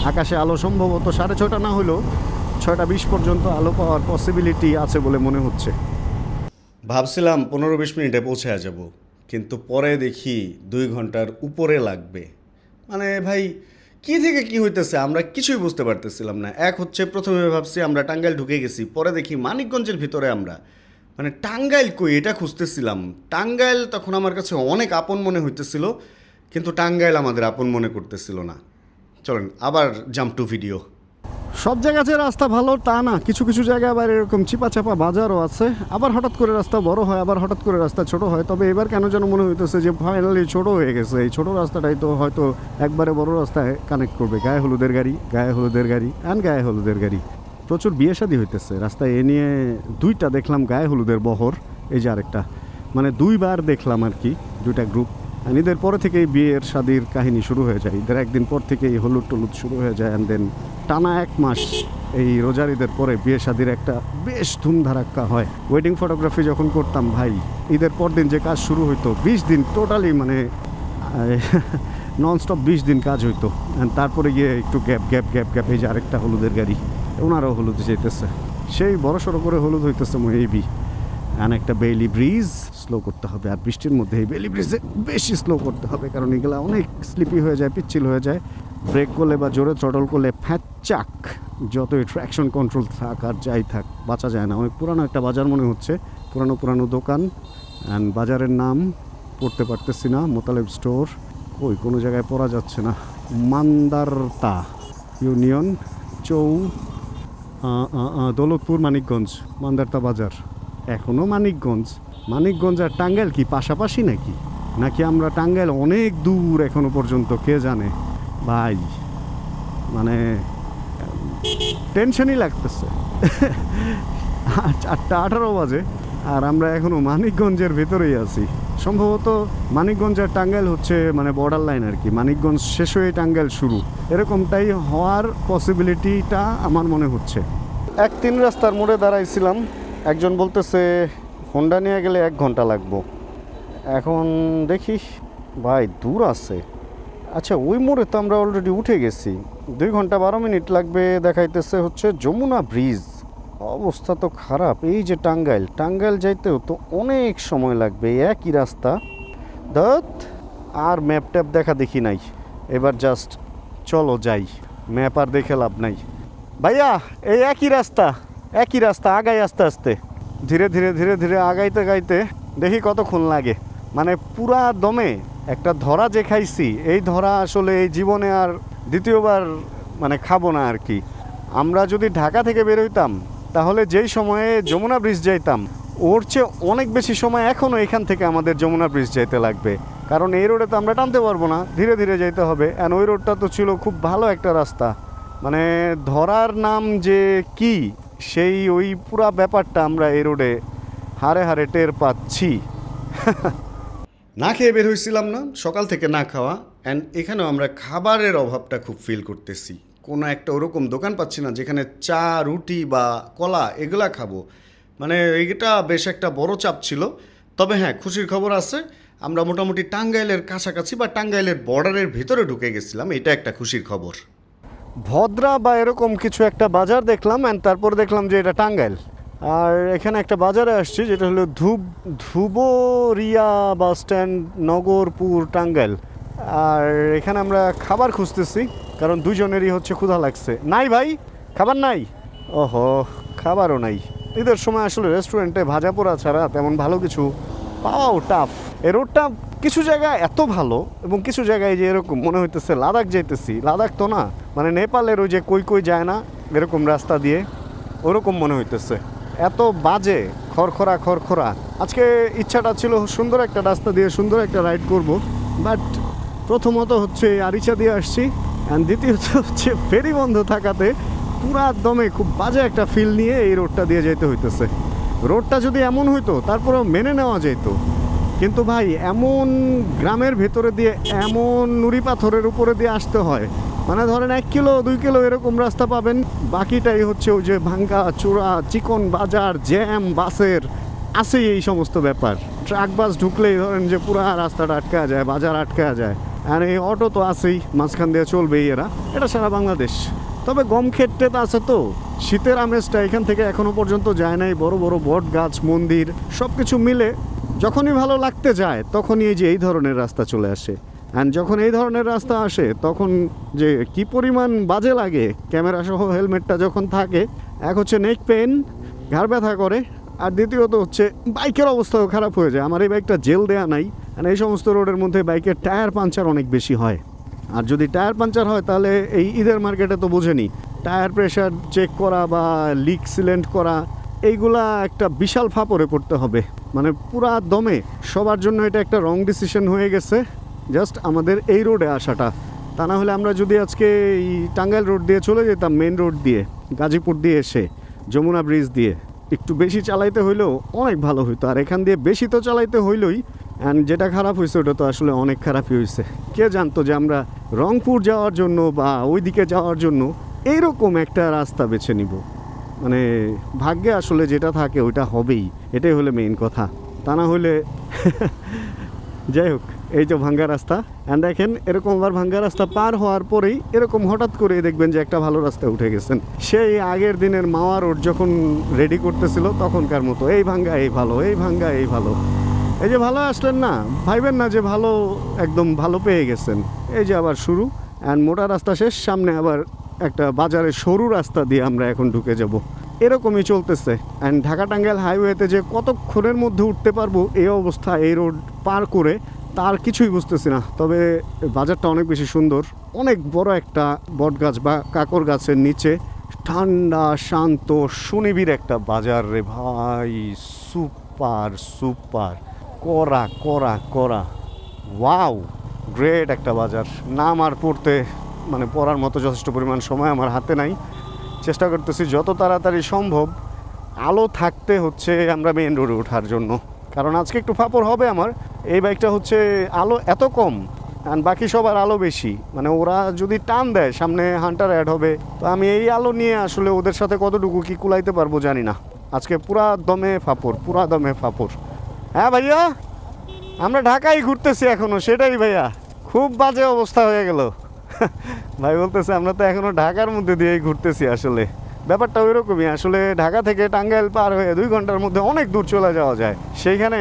আকাশে আলো সম্ভবত 6:30 না হলেও 6:20 পর্যন্ত আলো পাওয়ার পসিবিলিটি আছে বলে মনে হচ্ছে। ভাবছিলাম 15-20 মিনিটে পৌঁছে যাব, কিন্তু পরে দেখি 2 ঘন্টার উপরে লাগবে। মানে ভাই কি থেকে কি হইতেছে আমরা কিছুই বুঝতে পারতেছিলাম না। এক হচ্ছে প্রথমে ভাবছি আমরা টাঙ্গাইল ঢুকে গেছি, পরে দেখি মানিকগঞ্জের ভিতরে আমরা, মানে টাঙ্গাইল কই এটা খুঁজতেছিলাম। টাঙ্গাইল তখন আমার কাছে অনেক আপন মনে হইতেছিল, কিন্তু টাঙ্গাইল আমাদের আপন মনে করতেছিল না। চলেন আবার জাম্প টু ভিডিও। সব জায়গাতে রাস্তা ভালো তা না, কিছু কিছু জায়গায় আবার এরকম চিপাচাপা বাজারও আছে, আবার হঠাৎ করে রাস্তা বড় হয়, আবার হঠাৎ করে রাস্তা ছোট হয়। তবে এবার কেন যেন মনে হইতেছে যে ফাইনালি ছোট হয়ে গেছে, এই ছোট রাস্তাটাই তো হয়তো একবারে বড় রাস্তায় কানেক্ট করবে। গায়ে হলুদের গাড়ি অ্যান্ড গায়ে হলুদের গাড়ি, প্রচুর বিয়ে শাদী হইতেছে রাস্তায়। এ নিয়ে 2টা দেখলাম গায়ে হলুদের বহর, এই যে আরেকটা, মানে 2বার দেখলাম আর কি, 2টা গ্রুপ। ঈদের পরে থেকেই বিয়ের শাদির কাহিনী শুরু হয়ে যায়, ঈদের একদিন পর থেকেই হলুদ টলুদ শুরু হয়ে যায়, অ্যান্ড দেন টানা 1 মাস এই রোজার ঈদের পরে বিয়ে শাদির একটা বেশ ধুমধারাক্কা হয়। ওয়েডিং ফটোগ্রাফি যখন করতাম ভাই, ঈদের পর দিন যে কাজ শুরু হইতো, 20 দিন টোটালি মানে ননস্টপ 20 দিন কাজ হইতো। তারপরে গিয়ে একটু গ্যাপ, এই যে আরেকটা হলুদের গাড়ি, ওনারাও হলুদে যেতেছে, সেই বড় সড়ো করে হলুদ হইতেছে মেবি। আর একটা বেইলি ব্রিজ স্লো করতে হবে, আর বৃষ্টির মধ্যে এই বেইলি ব্রিজে বেশি স্লো করতে হবে, কারণ এগুলো অনেক স্লিপি হয়ে যায়, পিচ্ছিল হয়ে যায়। ব্রেক করলে বা জোরে থ্রটল করলে ফ্যাচাক, যতই ট্র্যাকশন কন্ট্রোল থাক আর যাই থাক বাঁচা যায় না। অনেক পুরানো একটা বাজার মনে হচ্ছে, পুরানো দোকান, অ্যান্ড বাজারের নাম পড়তে পারতেছি না। মোতালেব স্টোর ওই কোনো জায়গায় পড়া যাচ্ছে না। মান্দারতা ইউনিয়ন দৌলতপুর মানিকগঞ্জ, মান্দারতা বাজার। এখনও মানিকগঞ্জ আর টাঙ্গাইল কি পাশাপাশি নাকি আমরা টাঙ্গাইল অনেক দূর এখনো পর্যন্ত, কে জানে ভাই। মানে টেনশনই লাগতেছে। 8:18 বাজে আর আমরা এখনো মানিকগঞ্জের ভেতরেই আছি। সম্ভবত মানিকগঞ্জ আর টাঙ্গাইল হচ্ছে মানে বর্ডার লাইন আর কি, মানিকগঞ্জ শেষ হয়ে টাঙ্গাইল শুরু, এরকমটাই হওয়ার পসিবিলিটিটা আমার মনে হচ্ছে। 1-3 রাস্তার মোড়ে দাঁড়াইছিলাম, একজন বলতেছে হোন্ডা নিয়ে গেলে 1 ঘন্টা লাগবো। এখন দেখি ভাই দূর আছে। আচ্ছা ওই মোড়ে তো আমরা অলরেডি উঠে গেছি, 2 ঘন্টা 12 মিনিট লাগবে দেখাইতেছে হচ্ছে যমুনা ব্রিজ। অবস্থা তো খারাপ। এই যে টাঙ্গাইল যাইতেও তো অনেক সময় লাগবে, একই রাস্তা। আর ম্যাপ ট্যাপ দেখা দেখি নাই, এবার জাস্ট চলো যাই, ম্যাপ আর দেখে লাভ নাই। ভাইয়া এই একই রাস্তা আগাই আস্তে আস্তে, ধীরে ধীরে আগাইতে দেখি কতক্ষণ লাগে। মানে পুরা দমে একটা ধরা যে খাইছি, এই ধরা আসলে এই জীবনে আর দ্বিতীয়বার মানে খাবো না আর কি। আমরা যদি ঢাকা থেকে বের হইতাম তাহলে যেই সময়ে যমুনা ব্রিজ যাইতাম, ওর চেয়ে অনেক বেশি সময় এখনও এখান থেকে আমাদের যমুনা ব্রিজ যাইতে লাগবে, কারণ এই রোডে তো আমরা টানতে পারবো না, ধীরে যাইতে হবে। অ্যান্ড ওই রোডটা তো ছিল খুব ভালো একটা রাস্তা, মানে ধরার নাম যে কি সেই ওই পুরা ব্যাপারটা আমরা এই রোডে হারে টের পাচ্ছি। না খেয়ে বের হয়েছিলাম না, সকাল থেকে না খাওয়া। অ্যান্ড এখানেও আমরা খাবারের অভাবটা খুব ফিল করতেছি। কোনো একটা ওরকম দোকান পাচ্ছি না যেখানে চা, রুটি বা কলা এগুলা খাবো। মানে এইটা বেশ একটা বড় চাপ ছিল। তবে হ্যাঁ, খুশির খবর আছে, আমরা মোটামুটি টাঙ্গাইলের কাছাকাছি বা টাঙ্গাইলের বর্ডারের ভিতরে ঢুকে গেছিলাম। এটা একটা খুশির খবর। ভদ্রা বা এরকম কিছু একটা বাজার দেখলাম, অ্যান্ড তারপর দেখলাম যে এটা টাঙ্গাইল। আর এখানে একটা বাজারে আসছি যেটা হলো ধুবরিয়া বাস স্ট্যান্ড, নগরপুর, টাঙ্গাইল। আর এখানে আমরা খাবার খুঁজতেছি, কারণ দুজনেরই হচ্ছে ক্ষুধা লাগছে। নাই ভাই, খাবার নাই? ওহো, খাবারও নাই। ঈদের সময় আসলে রেস্টুরেন্টে ভাজা পোড়া ছাড়া তেমন ভালো কিছু পাওয়াও টাফ। এই রোডটা কিছু জায়গায় এত ভালো এবং কিছু জায়গায় যে এরকম মনে হইতেছে লাদাখ যাইতেছি। লাদাখ তো না, মানে নেপালের ওই যে কই যায় না এরকম রাস্তা দিয়ে, ওরকম মনে হইতেছে। এত বাজে, খড়খড়া। আজকে ইচ্ছাটা ছিল সুন্দর একটা রাস্তা দিয়ে সুন্দর একটা রাইড করব, বাট প্রথমত হচ্ছে আরিচা দিয়ে আসছি, অ্যান্ড দ্বিতীয়ত হচ্ছে ফেরি বন্ধ থাকাতে পুরা দমে খুব বাজে একটা ফিল নিয়ে এই রোডটা দিয়ে যেতে হইতেছে। রোডটা যদি এমন হইতো তারপরেও মেনে নেওয়া যেত, কিন্তু ভাই এমন গ্রামের ভেতরে দিয়ে এমন নুড়ি পাথরের উপরে দিয়ে আসতে হয়, মানে ধরেন 1 কিলো 2 কিলো এরকম রাস্তা পাবেন, বাকিটাই হচ্ছে ওই যে ভাঙ্গা চূড়া, চিকন বাজার, জ্যাম, বাসের আছেই এই সমস্ত ব্যাপার। ট্রাক বাস ঢুকলেই ধরেন যে পুরা রাস্তাটা আটকা যায়, বাজার আটকা যায়। আর এই অটো তো আছেই, মাঝখান দিয়ে চলবেই এরা, এটা সারা বাংলাদেশ। তবে গম ক্ষেত্রে তো আছে, তো শীতের আমেজটা এখান থেকে এখনো পর্যন্ত যায় নাই। বড় বড় বট গাছ, মন্দির সব কিছু মিলে যখনই ভালো লাগতে যায় তখনই এই যে এই ধরনের রাস্তা চলে আসে। অ্যান্ড যখন এই ধরনের রাস্তা আসে তখন যে কি পরিমাণ বাজে লাগে, ক্যামেরা সহ হেলমেটটা যখন থাকে, এক হচ্ছে নেক পেন, ঘাড় ব্যথা করে, আর দ্বিতীয়ত হচ্ছে বাইকের অবস্থাও খারাপ হয়ে যায়। আমার এই বাইকটা জেল দেয়া নাই, আর এই সমস্ত রোডের মধ্যে বাইকের টায়ার পাঞ্চার অনেক বেশি হয়। আর যদি টায়ার পাঞ্চার হয় তাহলে এই ঈদের মার্কেটে তো বোঝেনি, টায়ার প্রেশার চেক করা বা লিক সিলেন্ট করা, এইগুলা একটা বিশাল ফাপড়ে পড়তে হবে। মানে পুরা দমে সবার জন্য এটা একটা রং ডিসিশন হয়ে গেছে জাস্ট আমাদের এই রোডে আসাটা। তা না হলে আমরা যদি আজকে এই টাঙ্গাইল রোড দিয়ে চলে যেতাম, মেন রোড দিয়ে গাজীপুর দিয়ে এসে যমুনা ব্রিজ দিয়ে, একটু বেশি চালাইতে হইলেও অনেক ভালো হইতো। আর এখান দিয়ে বেশি তো চালাইতে হইলই, অ্যান্ড যেটা খারাপ হয়েছে ওটা তো আসলে অনেক খারাপই হয়েছে। কে জানতো যে আমরা রংপুর যাওয়ার জন্য বা ওই দিকে যাওয়ার জন্য এইরকম একটা রাস্তা বেছে নিব। মানে ভাগ্যে আসলে যেটা থাকে ওইটা হবেই, এটাই হলে মেইন কথা। তা না হলে যাই হোক, এই যে ভাঙ্গা রাস্তা, অ্যান্ড দেখেন এরকম আবার ভাঙ্গা রাস্তা পার হওয়ার পরেই এরকম হঠাৎ করে দেখবেন যে একটা ভালো রাস্তায় উঠে গেছেন। সেই আগের দিনের মাওয়া রোড যখন রেডি করতেছিল তখনকার মতো, এই ভাঙ্গা এই ভালো, এই ভাঙ্গা এই ভালো। এই যে ভালো আসলেন না, ভাইবেন না যে ভালো একদম ভালো পেয়ে গেছেন। এই যে আবার শুরু, অ্যান্ড মোটা রাস্তা শেষ, সামনে আবার একটা বাজারের সরু রাস্তা দিয়ে আমরা এখন ঢুকে যাব। এরকমই চলতেছে। অ্যান্ড ঢাকা টাঙ্গাইল হাইওয়েতে যে কতক্ষণের মধ্যে উঠতে পারবো এই অবস্থা, এই রোড পার করে তার কিছুই বুঝতেছি না। তবে বাজারটা অনেক বেশি সুন্দর, অনেক বড় একটা বট গাছ বা কাকর গাছের নিচে, ঠান্ডা শান্ত সুনিবিড় একটা বাজার রে ভাই। সুপার সুপার, করা করা করা, ওয়াও, গ্রেট একটা বাজার। নাম আর পড়তে মানে পড়ার মতো যথেষ্ট পরিমাণ সময় আমার হাতে নাই। চেষ্টা করতেছি যত তাড়াতাড়ি সম্ভব আলো থাকতে হচ্ছে আমরা মেইন রোডে ওঠার জন্য, কারণ আজকে একটু ফাপড় হবে আমার। এই বাইকটা হচ্ছে আলো এত কম, আর বাকি সবার আলো বেশি। মানে ওরা যদি টান দেয় সামনে হান্টার অ্যাড হবে, তো আমি এই আলো নিয়ে আসলে ওদের সাথে কতটুকু কি কুলাইতে পারবো জানি না। আজকে পুরা দমে ফাপড়, পুরা দমে ফাপড়। হ্যাঁ ভাইয়া, আমরা ঢাকায় ঘুরতেছি এখনো, সেটাই ভাইয়া, খুব বাজে অবস্থা হয়ে গেল। ভাই বলতেছে আমরা তো এখনো ঢাকার মধ্যে দিয়েই ঘুরতেছি। আসলে ব্যাপারটা ওই রকমই। আসলে ঢাকা থেকে টাঙ্গাইল পার হয়ে 2 ঘন্টার মধ্যে অনেক দূর চলে যাওয়া যায়। সেইখানে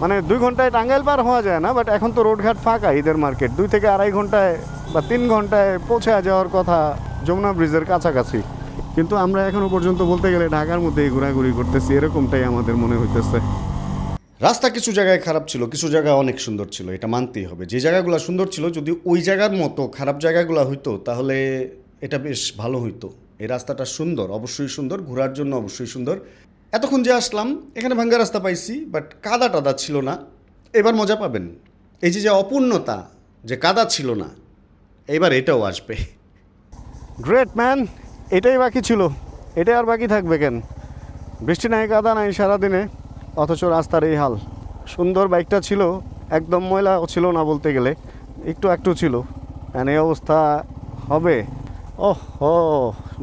মানে 2 ঘন্টায় টাঙ্গাইল পার হওয়া যায় না, বাট এখন তো রোডঘাট ফাঁকা, ঈদের মার্কেট 2 থেকে 2.5 ঘন্টায় বা 3 ঘন্টায় পৌঁছে যাওয়ার কথা যমুনা ব্রিজের কাছাকাছি। কিন্তু আমরা এখনো পর্যন্ত বলতে গেলে ঢাকার মধ্যেই ঘোরাঘুরি করতেছি, এরকমটাই আমাদের মনে হইতেছে। রাস্তা কিছু জায়গায় খারাপ ছিল, কিছু জায়গা অনেক সুন্দর ছিল, এটা মানতেই হবে। যে জায়গাগুলো সুন্দর ছিল যদি ওই জায়গার মতো খারাপ জায়গাগুলো হইতো তাহলে এটা বেশ ভালো হইতো। এই রাস্তাটা সুন্দর, অবশ্যই সুন্দর, ঘোরার জন্য অবশ্যই সুন্দর। এতক্ষণ যে আসলাম এখানে ভাঙ্গা রাস্তা পাইছি, বাট কাদা টাদা ছিল না। এবার মজা পাবেন, এই যে অপূর্ণতা, যে কাদা ছিল না, এবার এটাও আসবে। গ্রেট ম্যান, এটাই বাকি ছিল, এটাই আর বাকি থাকবে কেন? বৃষ্টি নাই, কাদা নাই সারাদিনে, অথচ রাস্তার এই হাল। সুন্দর বাইকটা ছিল, একদম ময়লাও ছিল না বলতে গেলে, একটু একটু ছিল। এই অবস্থা হবে। ওহ ও,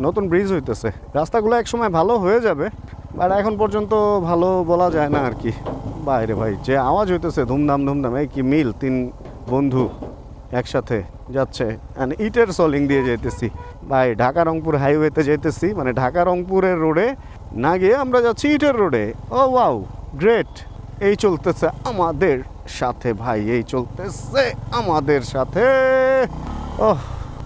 নতুন ব্রিজ হইতেছে, রাস্তাগুলো একসময় ভালো হয়ে যাবে, বাট এখন পর্যন্ত ভালো বলা যায় না আর কি। বাইরে ভাই যে আওয়াজ হইতেছে ধুমধাম ধুমধাম, এই কি মিল, 3 বন্ধু একসাথে যাচ্ছে, ইটের সলিং দিয়ে যেতেছি ভাই। ঢাকা রংপুর হাইওয়েতে যেতেছি, মানে ঢাকা রংপুরের রোডে না গিয়ে আমরা যাচ্ছি ইটের রোডে। ও ওয়াও, গ্রেট। এই চলতেছে আমাদের সাথে ভাই, এই চলতেছে আমাদের সাথে। ওহ,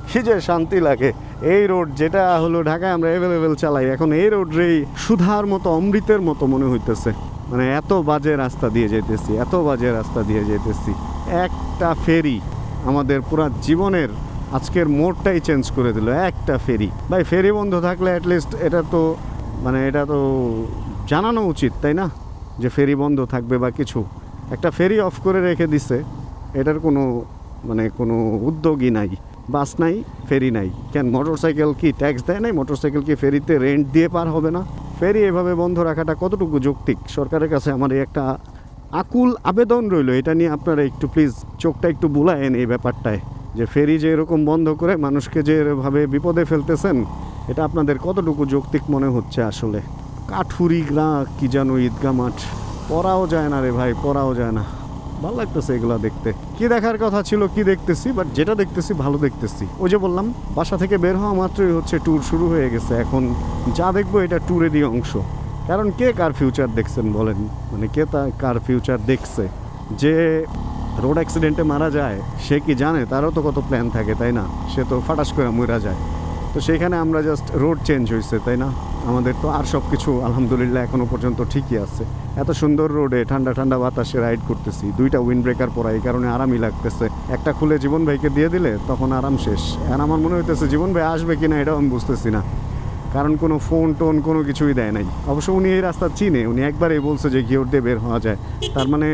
কি যে শান্তি লাগে। এই রোড যেটা হলো ঢাকায় আমরা অ্যাভেলেবেল চালাই, এখন এই রোড রেই সুধার মতো, অমৃতের মতো মনে হইতেছে। মানে এত বাজে রাস্তা দিয়ে যেতেছি, এত বাজে রাস্তা দিয়ে যেতেছি। একটা ফেরি আমাদের পুরো জীবনের আজকের মোড়টাই চেঞ্জ করে দিল। একটা ফেরি ভাই, ফেরি বন্ধ থাকলে অ্যাটলিস্ট এটা তো মানে এটা তো জানানো উচিত, তাই না, যে ফেরি বন্ধ থাকবে বা কিছু। একটা ফেরি অফ করে রেখে দিছে, এটার কোনো মানে কোনো উদ্যোগই নাই। বাস নাই, ফেরি নাই, কেন মোটরসাইকেল কি ট্যাক্স দেয় নাই? মোটরসাইকেল কি ফেরিতে রেন্ট দিয়ে পার হবে না? ফেরি এভাবে বন্ধ রাখাটা কতটুকু যৌক্তিক? সরকারের কাছে আমার একটা আকুল আবেদন রইল, এটা নিয়ে আপনারা একটু প্লিজ চোখটা একটু বুলায়েন এই ব্যাপারটায়, যে ফেরি যে এরকম বন্ধ করে মানুষকে যে এভাবে বিপদে ফেলতেছেন, এটা আপনাদের কতটুকু যৌক্তিক মনে হচ্ছে আসলে? কাঠুরি গ্রা কি জানো, ঈদগাহ মাঠ, পড়াও যায় না রে ভাই, পড়াও যায় না। ভালো লাগতেছে এগুলো দেখতে। কি দেখার কথা ছিল কি দেখতেছি, বাট যেটা দেখতেছি ভালো দেখতেছি। ওই যে বললাম, বাসা থেকে বের হওয়া মাত্রই হচ্ছে ট্যুর শুরু হয়ে গেছে। এখন যা দেখবো এটা ট্যুরেরই অংশ। কারণ কে কার ফিউচার দেখছেন বলেন? মানে কে কার ফিউচার দেখছে? যে রোড অ্যাক্সিডেন্টে মারা যায় সে কি জানে তারও তো কত প্ল্যান থাকে, তাই না? সে তো ফাটাস করে মরা যায়। তো সেখানে আমরা জাস্ট রোড চেঞ্জ হয়েছে, তাই না? আমাদের তো আর সব কিছু আলহামদুলিল্লাহ এখনও পর্যন্ত ঠিকই আছে। এত সুন্দর রোডে ঠান্ডা ঠান্ডা বাতাসে রাইড করতেছি, 2টা উইন্ড ব্রেকার পরা, এই কারণে আরামই লাগতেছে। একটা খুলে জীবন ভাইকে দিয়ে দিলে তখন আরাম শেষ। আর আমার মনে হইতেছে জীবন ভাই আসবে কিনা এটাও আমি বুঝতেছি না, কারণ কোনো ফোন টোন কোনো কিছুই দেয় নাই। অবশ্য উনি এই রাস্তা চিনে, উনি একবারই বলছে যে ঘিওর দিয়ে বের হওয়া যায়। তার মানে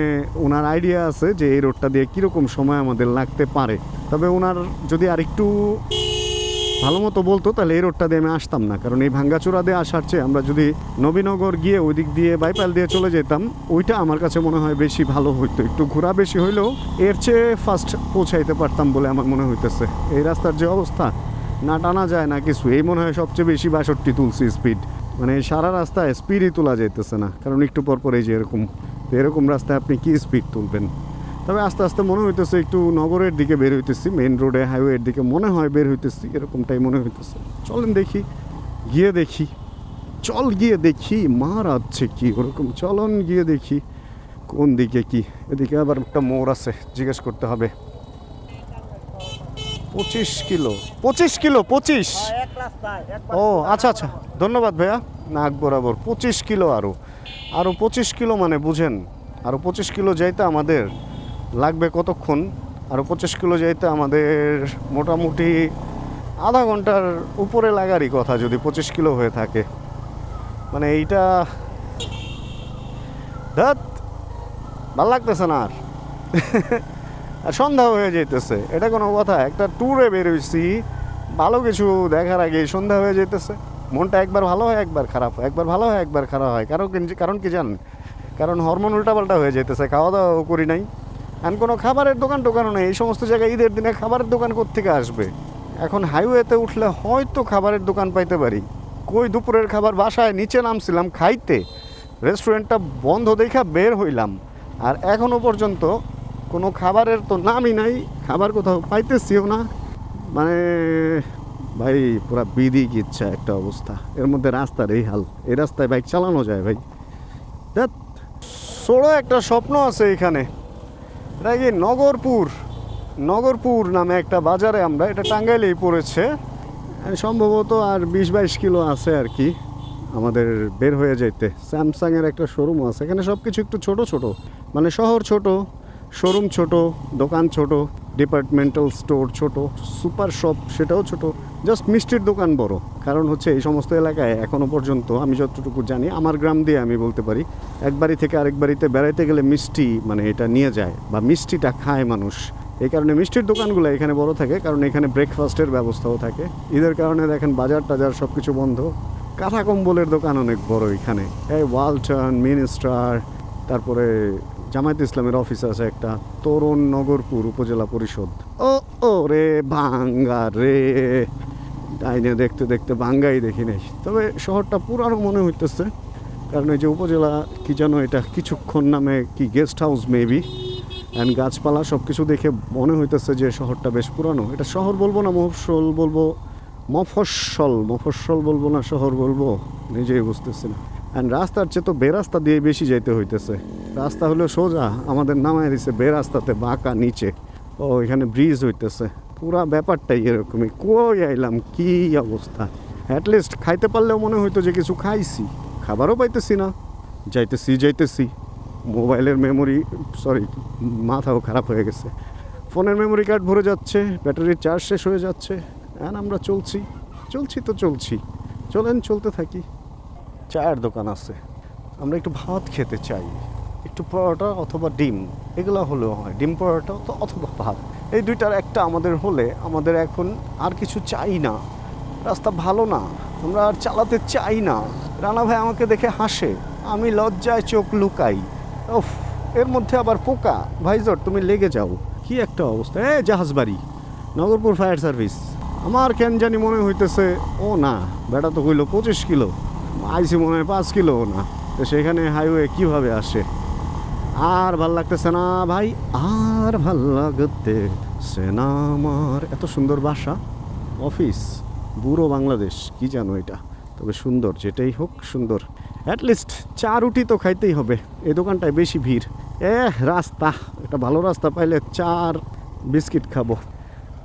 ওনার আইডিয়া আছে যে এই রোডটা দিয়ে কীরকম সময় আমাদের লাগতে পারে। তবে ওনার যদি আরেকটু ভালো মতো বলতো তাহলে এই রোডটা দিয়ে আমি আসতাম না, কারণ এই ভাঙ্গাচোরা দিয়ে আসার চেয়ে আমরা যদি নবীনগর গিয়ে ওই দিক দিয়ে বাইপাল দিয়ে চলে যেতাম, ওইটা আমার কাছে মনে হয় বেশি ভালো হইতো। একটু ঘোরা বেশি হইলেও এর চেয়ে ফাস্ট পৌঁছাইতে পারতাম বলে আমার মনে হইতেছে। এই রাস্তার যে অবস্থা, না টানা যায় না কিছু, এই মনে হয় সবচেয়ে বেশি 62 তুলছি স্পিড। মানে সারা রাস্তায় স্পিডই তোলা যেতেছে না, কারণ একটু পর পর এই যে এরকম রাস্তায় আপনি কি স্পিড তুলবেন? তবে আস্তে আস্তে মনে হইতেছে একটু নগরের দিকে বের হইতেছি, মেইন রোডে হাইওয়ের দিকে মনে হয় বের হইতেছি, এরকমটাই মনে হইতেছে। চলেন দেখি, গিয়ে দেখি, চল গিয়ে দেখি মার আছে কি ওরকম। চলন গিয়ে দেখি কোন দিকে কি। এদিকে আবার একটা মোড় আছে, জিজ্ঞেস করতে হবে। 25 কিলো 25 কিলো 25। ও আচ্ছা আচ্ছা, ধন্যবাদ ভাইয়া। নাক বরাবর 25 কিলো, আরও 25 কিলো, মানে বুঝেন আরও 25 কিলো যাইতে আমাদের লাগবে কতক্ষণ? আরও 25 কিলো যাইতে আমাদের মোটামুটি আধা ঘন্টার উপরে লাগারই কথা, যদি 25 কিলো হয়ে থাকে। মানে এইটা ধ্যাত ভাল লাগতেছে না আর। আর সন্ধ্যা হয়ে যেতেছে, এটা কোনো কথা? একটা ট্যুরে বেরোইছি, ভালো কিছু দেখার আগে সন্ধ্যা হয়ে যেতেছে। মনটা একবার ভালো হয় একবার খারাপ হয়, একবার ভালো হয় একবার খারাপ হয়। কারণ কি জানেন? কারণ হরমোন উল্টাপাল্টা হয়ে যেতেছে, খাওয়া দাওয়াও করি নাই, এখন কোনো খাবারের টোকানও নেই। এই সমস্ত জায়গায় ঈদের দিনে খাবারের দোকান কোত্থেকে আসবে? এখন হাইওয়েতে উঠলে হয়তো খাবারের দোকান পাইতে পারি। কই দুপুরের খাবার বাসায় নিচে নামছিলাম খাইতে, রেস্টুরেন্টটা বন্ধ দেখা বের হইলাম, আর এখনও পর্যন্ত কোনো খাবারের তো নামই নাই, খাবার কোথাও পাইতেছিও না। মানে ভাই পুরা বিধি ইচ্ছা একটা অবস্থা। এর মধ্যে রাস্তার এই হাল, এই রাস্তায় বাইক চালানো যায় ভাই? দেখ, ছোড়ো একটা স্বপ্ন আছে এখানে। এটা কি নগরপুর নামে একটা বাজারে আমরা, এটা টাঙ্গাইলেই পড়েছে। সম্ভবত আর 20-22 কিলো আছে আর কি আমাদের বের হয়ে যাইতে। স্যামসাংয়ের একটা শোরুম আছে এখানে, সব কিছু একটু ছোট ছোট, মানে শহর ছোট, শোরুম ছোট, দোকান ছোট, ডিপার্টমেন্টাল স্টোর ছোট, সুপার শপ সেটাও ছোট, জাস্ট মিষ্টির দোকান বড়। কারণ হচ্ছে এই সমস্ত এলাকায় এখনও পর্যন্ত আমি যতটুকু জানি, আমার গ্রাম দিয়ে আমি বলতে পারি, এক বাড়ি থেকে আরেক বাড়িতে বেড়াইতে গেলে মিষ্টি মানে এটা নিয়ে যায় বা মিষ্টিটা খায় মানুষ। এই কারণে মিষ্টির দোকানগুলো এখানে বড় থাকে, কারণ এখানে ব্রেকফাস্টের ব্যবস্থাও থাকে। ঈদের কারণে দেখেন বাজার টাজার সব কিছু বন্ধ। কাঁথা কম্বলের দোকান অনেক বড় এখানে, এই ওয়ালটন, মিনিস্টার, তারপরে জামায়াত ইসলামের অফিস আছে একটা, তরুণ নগরপুর উপজেলা পরিষদ। ও ও রে ভাঙ্গা রে, ডাইনে দেখতে দেখতে ভাঙ্গাই দেখি নাই। তবে শহরটা পুরানো মনে হইতেছে, কারণ এই যে উপজেলা কি যেন এটা, কিছুক্ষণ নামে কি গেস্ট হাউস মেবি, অ্যান্ড গাছপালা সব কিছু দেখে মনে হইতেছে যে শহরটা বেশ পুরানো। এটা শহর বলবো না মফস্বল বলবো, মফস্বল বলবো না শহর বলবো, নিজেই বুঝতেছি না। অ্যান্ড রাস্তার চেয়ে তো বেরাস্তা দিয়ে বেশি যাইতে হইতেছে। রাস্তা হলো সোজা, আমাদের নামায় দিছে বেরাস্তাতে বাঁকা নিচে। ও এখানে ব্রিজ হইতেছে, পুরা ব্যাপারটাই এরকমই। কই আইলাম, কি অবস্থা। অ্যাটলিস্ট খাইতে পারলেও মনে হইতো যে কিছু খাইছি, খাবারও পাইতেছি না। যাইতেছি মোবাইলের মেমোরি, সরি মাথাও খারাপ হয়ে গেছে, ফোনের মেমোরি কার্ড ভরে যাচ্ছে, ব্যাটারির চার্জ শেষ হয়ে যাচ্ছে। অ্যান্ড আমরা চলছি, চলেন চলতে থাকি। চায়ের দোকান আছে, আমরা একটু ভাত খেতে চাই, একটু পরোটা অথবা ডিম, এগুলো হলেও হয়। ডিম পরোটা তো অথবা ভাত, এই দুইটার একটা আমাদের হলে, আমাদের এখন আর কিছু চাই না। রাস্তা ভালো না, আমরা আর চালাতে চাই না। রানা ভাই আমাকে দেখে হাসে, আমি লজ্জায় চোখ লুকাই। ওফ, এর মধ্যে আবার পোকা। ভাইজর তুমি লেগে যাও, কি একটা অবস্থা। Jahajbari, Nagarpur fire service. আমার কেন জানি মনে হইতেছে, ও না বেটা তো কইলো 25 কিলো, আইসি মনে হয় 5 কিলো না। তো সেখানে হাইওয়ে কিভাবে আসে। আর ভাল লাগতেছে না ভাই, আর ভাল লাগতেছে না আমার। এত সুন্দর বাসা, অফিস, বুড়ো বাংলাদেশ কি জানো এটা, তবে সুন্দর, যেটাই হোক সুন্দর। অ্যাটলিস্ট চা রুটি তো খাইতেই হবে, এই দোকানটায় বেশি ভিড়। রাস্তা, একটা ভালো রাস্তা পাইলে চার বিস্কিট খাবো।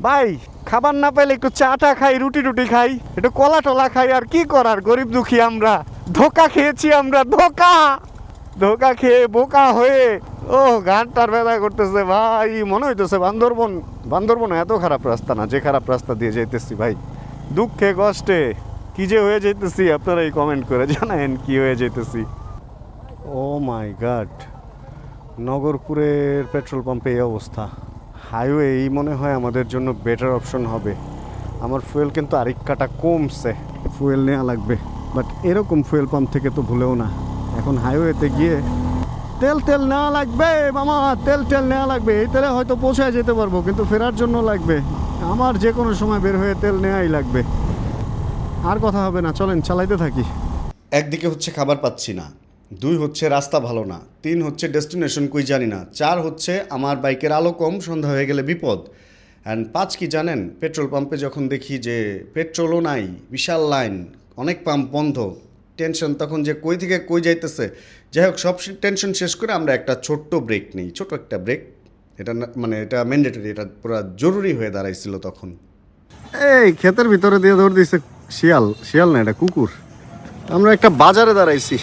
ভাই খাবার না পাইলে একটু চাটা খাই, রুটি খাই, একটু কলা টলা খাই, আর কি করার, গরিব দুঃখী আমরা। ধোকা খেয়েছি আমরা, ধোকা খেয়ে বোকা হয়ে। ও গানটার ব্যথা করতেছে ভাই, মনে হইতেছে বান্দরবন এত খারাপ রাস্তা না, যে খারাপ রাস্তা দিয়ে যাইতেছি ভাই। দুঃখে কষ্টে কি যে হয়ে যাইতেছি, আপনারা এই কমেন্ট করে জানায়েন কি হয়ে যাইতেছি। ও মাই গড, নগরপুরের পেট্রোল পাম্পে এই অবস্থা। হাইওয়ে এই মনে হয় আমাদের জন্য বেটার অপশন হবে। আমার ফুয়েল কিন্তু আরেক কাটা কমছে, ফুয়েল নেওয়া লাগবে। বাট এরকম ফুয়েল পাম্প থেকে তো ভুলেও না, এখন হাইওয়েতে গিয়ে তেল নেওয়া লাগবে মামা, তেল নেওয়া লাগবে। এই তেলে হয়তো পৌঁছায় যেতে পারবো, কিন্তু ফেরার জন্য লাগবে। আমার যে কোনো সময় বের হয়ে তেল নেওয়াই লাগবে। আর কথা হবে না, চলেন চালাইতে থাকি। একদিকে হচ্ছে খাবার পাচ্ছি না, 2 হচ্ছে রাস্তা ভালো না, 3 হচ্ছে ডেস্টিনেশন কই জানি না, 4 হচ্ছে আমার বাইকের আলো কম, সন্ধ্যা হয়ে গেলে বিপদ। অ্যান্ড 5 কি জানেন, পেট্রোল পাম্পে যখন দেখি যে পেট্রোলও নাই, বিশাল লাইন, অনেক পাম্প বন্ধ, টেনশন তখন যে কই থেকে কই যাইতেছে। যাই হোক, সব টেনশন শেষ করে আমরা একটা ছোট্ট ব্রেক নিই, ছোট একটা ব্রেক। এটা মানে এটা ম্যান্ডেটরি, এটা পুরো জরুরি হয়ে দাঁড়াইছিল তখন। এই ক্ষেতের ভিতরে দিয়ে দৌড় দিছে শিয়াল না, এটা কুকুর। আমরা একটা বাজারে দাঁড়াইছি,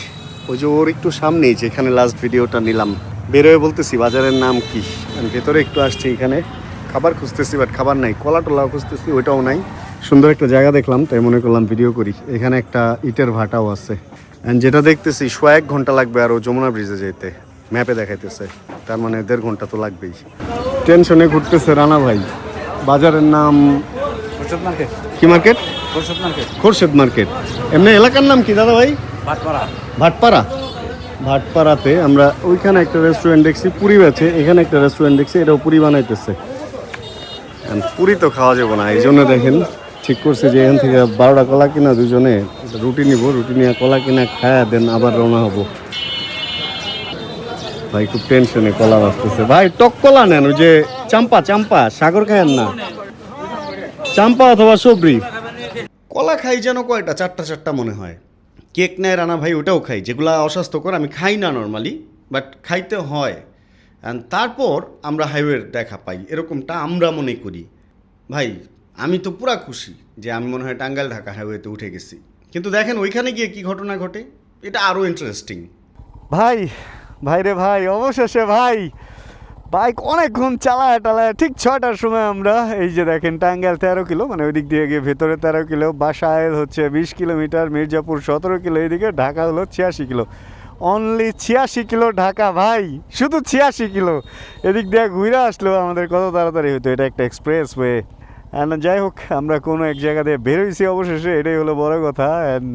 ওই যে ওর একটু সামনেই, যেখানে লাস্ট ভিডিওটা নিলাম। বেরোয় বলতেছি বাজারের নাম কি, ভেতরে একটু আসছি, এখানে খাবার খুঁজতেছি, বাট খাবার নাই। কলা টলাও খুঁজতেছি, ওইটাও নাই। সুন্দর একটা জায়গা দেখলাম, তাই মনে করলাম ভিডিও করি। এখানে একটা ইটের ভাটাও আছে, অ্যান্ড যেটা দেখতেছি 1 ঘন্টা লাগবে আরও যমুনা ব্রিজে যেতে, ম্যাপে দেখাইতেছে। তার মানে 1.5 ঘন্টা তো লাগবেই। টেনশনে ঘুরতেছে রানা ভাই। বাজারের নাম কি মার্কেট? খোরশেদ মার্কেট। এমনি এলাকার নাম কি দাদা ভাই? ভাটপাড়াতে আমরা ওইখানে একটা রেস্টুরেন্ট দেখছি, পুরি বেছে। এখানে একটা রেস্টুরেন্ট দেখছি, এটাও পুরি বানাইতেছে। পুরি তো খাওয়া যাবে না, এই জন্য দেখেন ঠিক করছে যে এখান থেকে 12টা কলা কিনা, দুজনে রুটি নিব, রুটি নিয়ে কলা কিনা খায়া দেন আবার রওনা হবো। ভাই খুব টেনশনে, কলা বাঁচতেছে ভাই। টক কলা নেন, ওই যে চাম্পা সাগর খায়েন না, চাম্পা অথবা সবরি। কলা খাই যেন কয়টা, 4টা মনে হয়। কেক নেয় রানা ভাই, ওটাও খাই, যেগুলো অস্বাস্থ্যকর আমি খাই না নর্মালি, বাট খাইতে হয়। অ্যান্ড তারপর আমরা হাইওয়ের দেখা পাই, এরকমটা আমরা মনে করি। ভাই আমি তো পুরা খুশি যে আমি মনে হয় টাঙ্গাইল ঢাকা হাইওয়েতে উঠে গেছি। কিন্তু দেখেন ওইখানে গিয়ে কি ঘটনা ঘটে, এটা আরও ইন্টারেস্টিং। ভাই রে ভাই, অবশেষে ভাই বাইক অনেকক্ষণ চালায় ঠিক 6টার সময় আমরা এই যে দেখেন টাঙ্গাইল 13 কিলো, মানে ওই দিক দিয়ে গিয়ে ভেতরে 13 কিলো, বাসায় হচ্ছে 20 কিলোমিটার, মির্জাপুর 17 কিলো, এইদিকে ঢাকা হলো 86 কিলো। অনলি 86 কিলো ঢাকা ভাই, শুধু 86 কিলো। এদিক দিয়ে ঘুরে আসলেও আমাদের কত তাড়াতাড়ি হতো, এটা একটা এক্সপ্রেস ওয়ে। অ্যান্ড যাই হোক, আমরা কোনো এক জায়গা দিয়ে বেরোইছি অবশেষে, এটাই হলো বড় কথা। And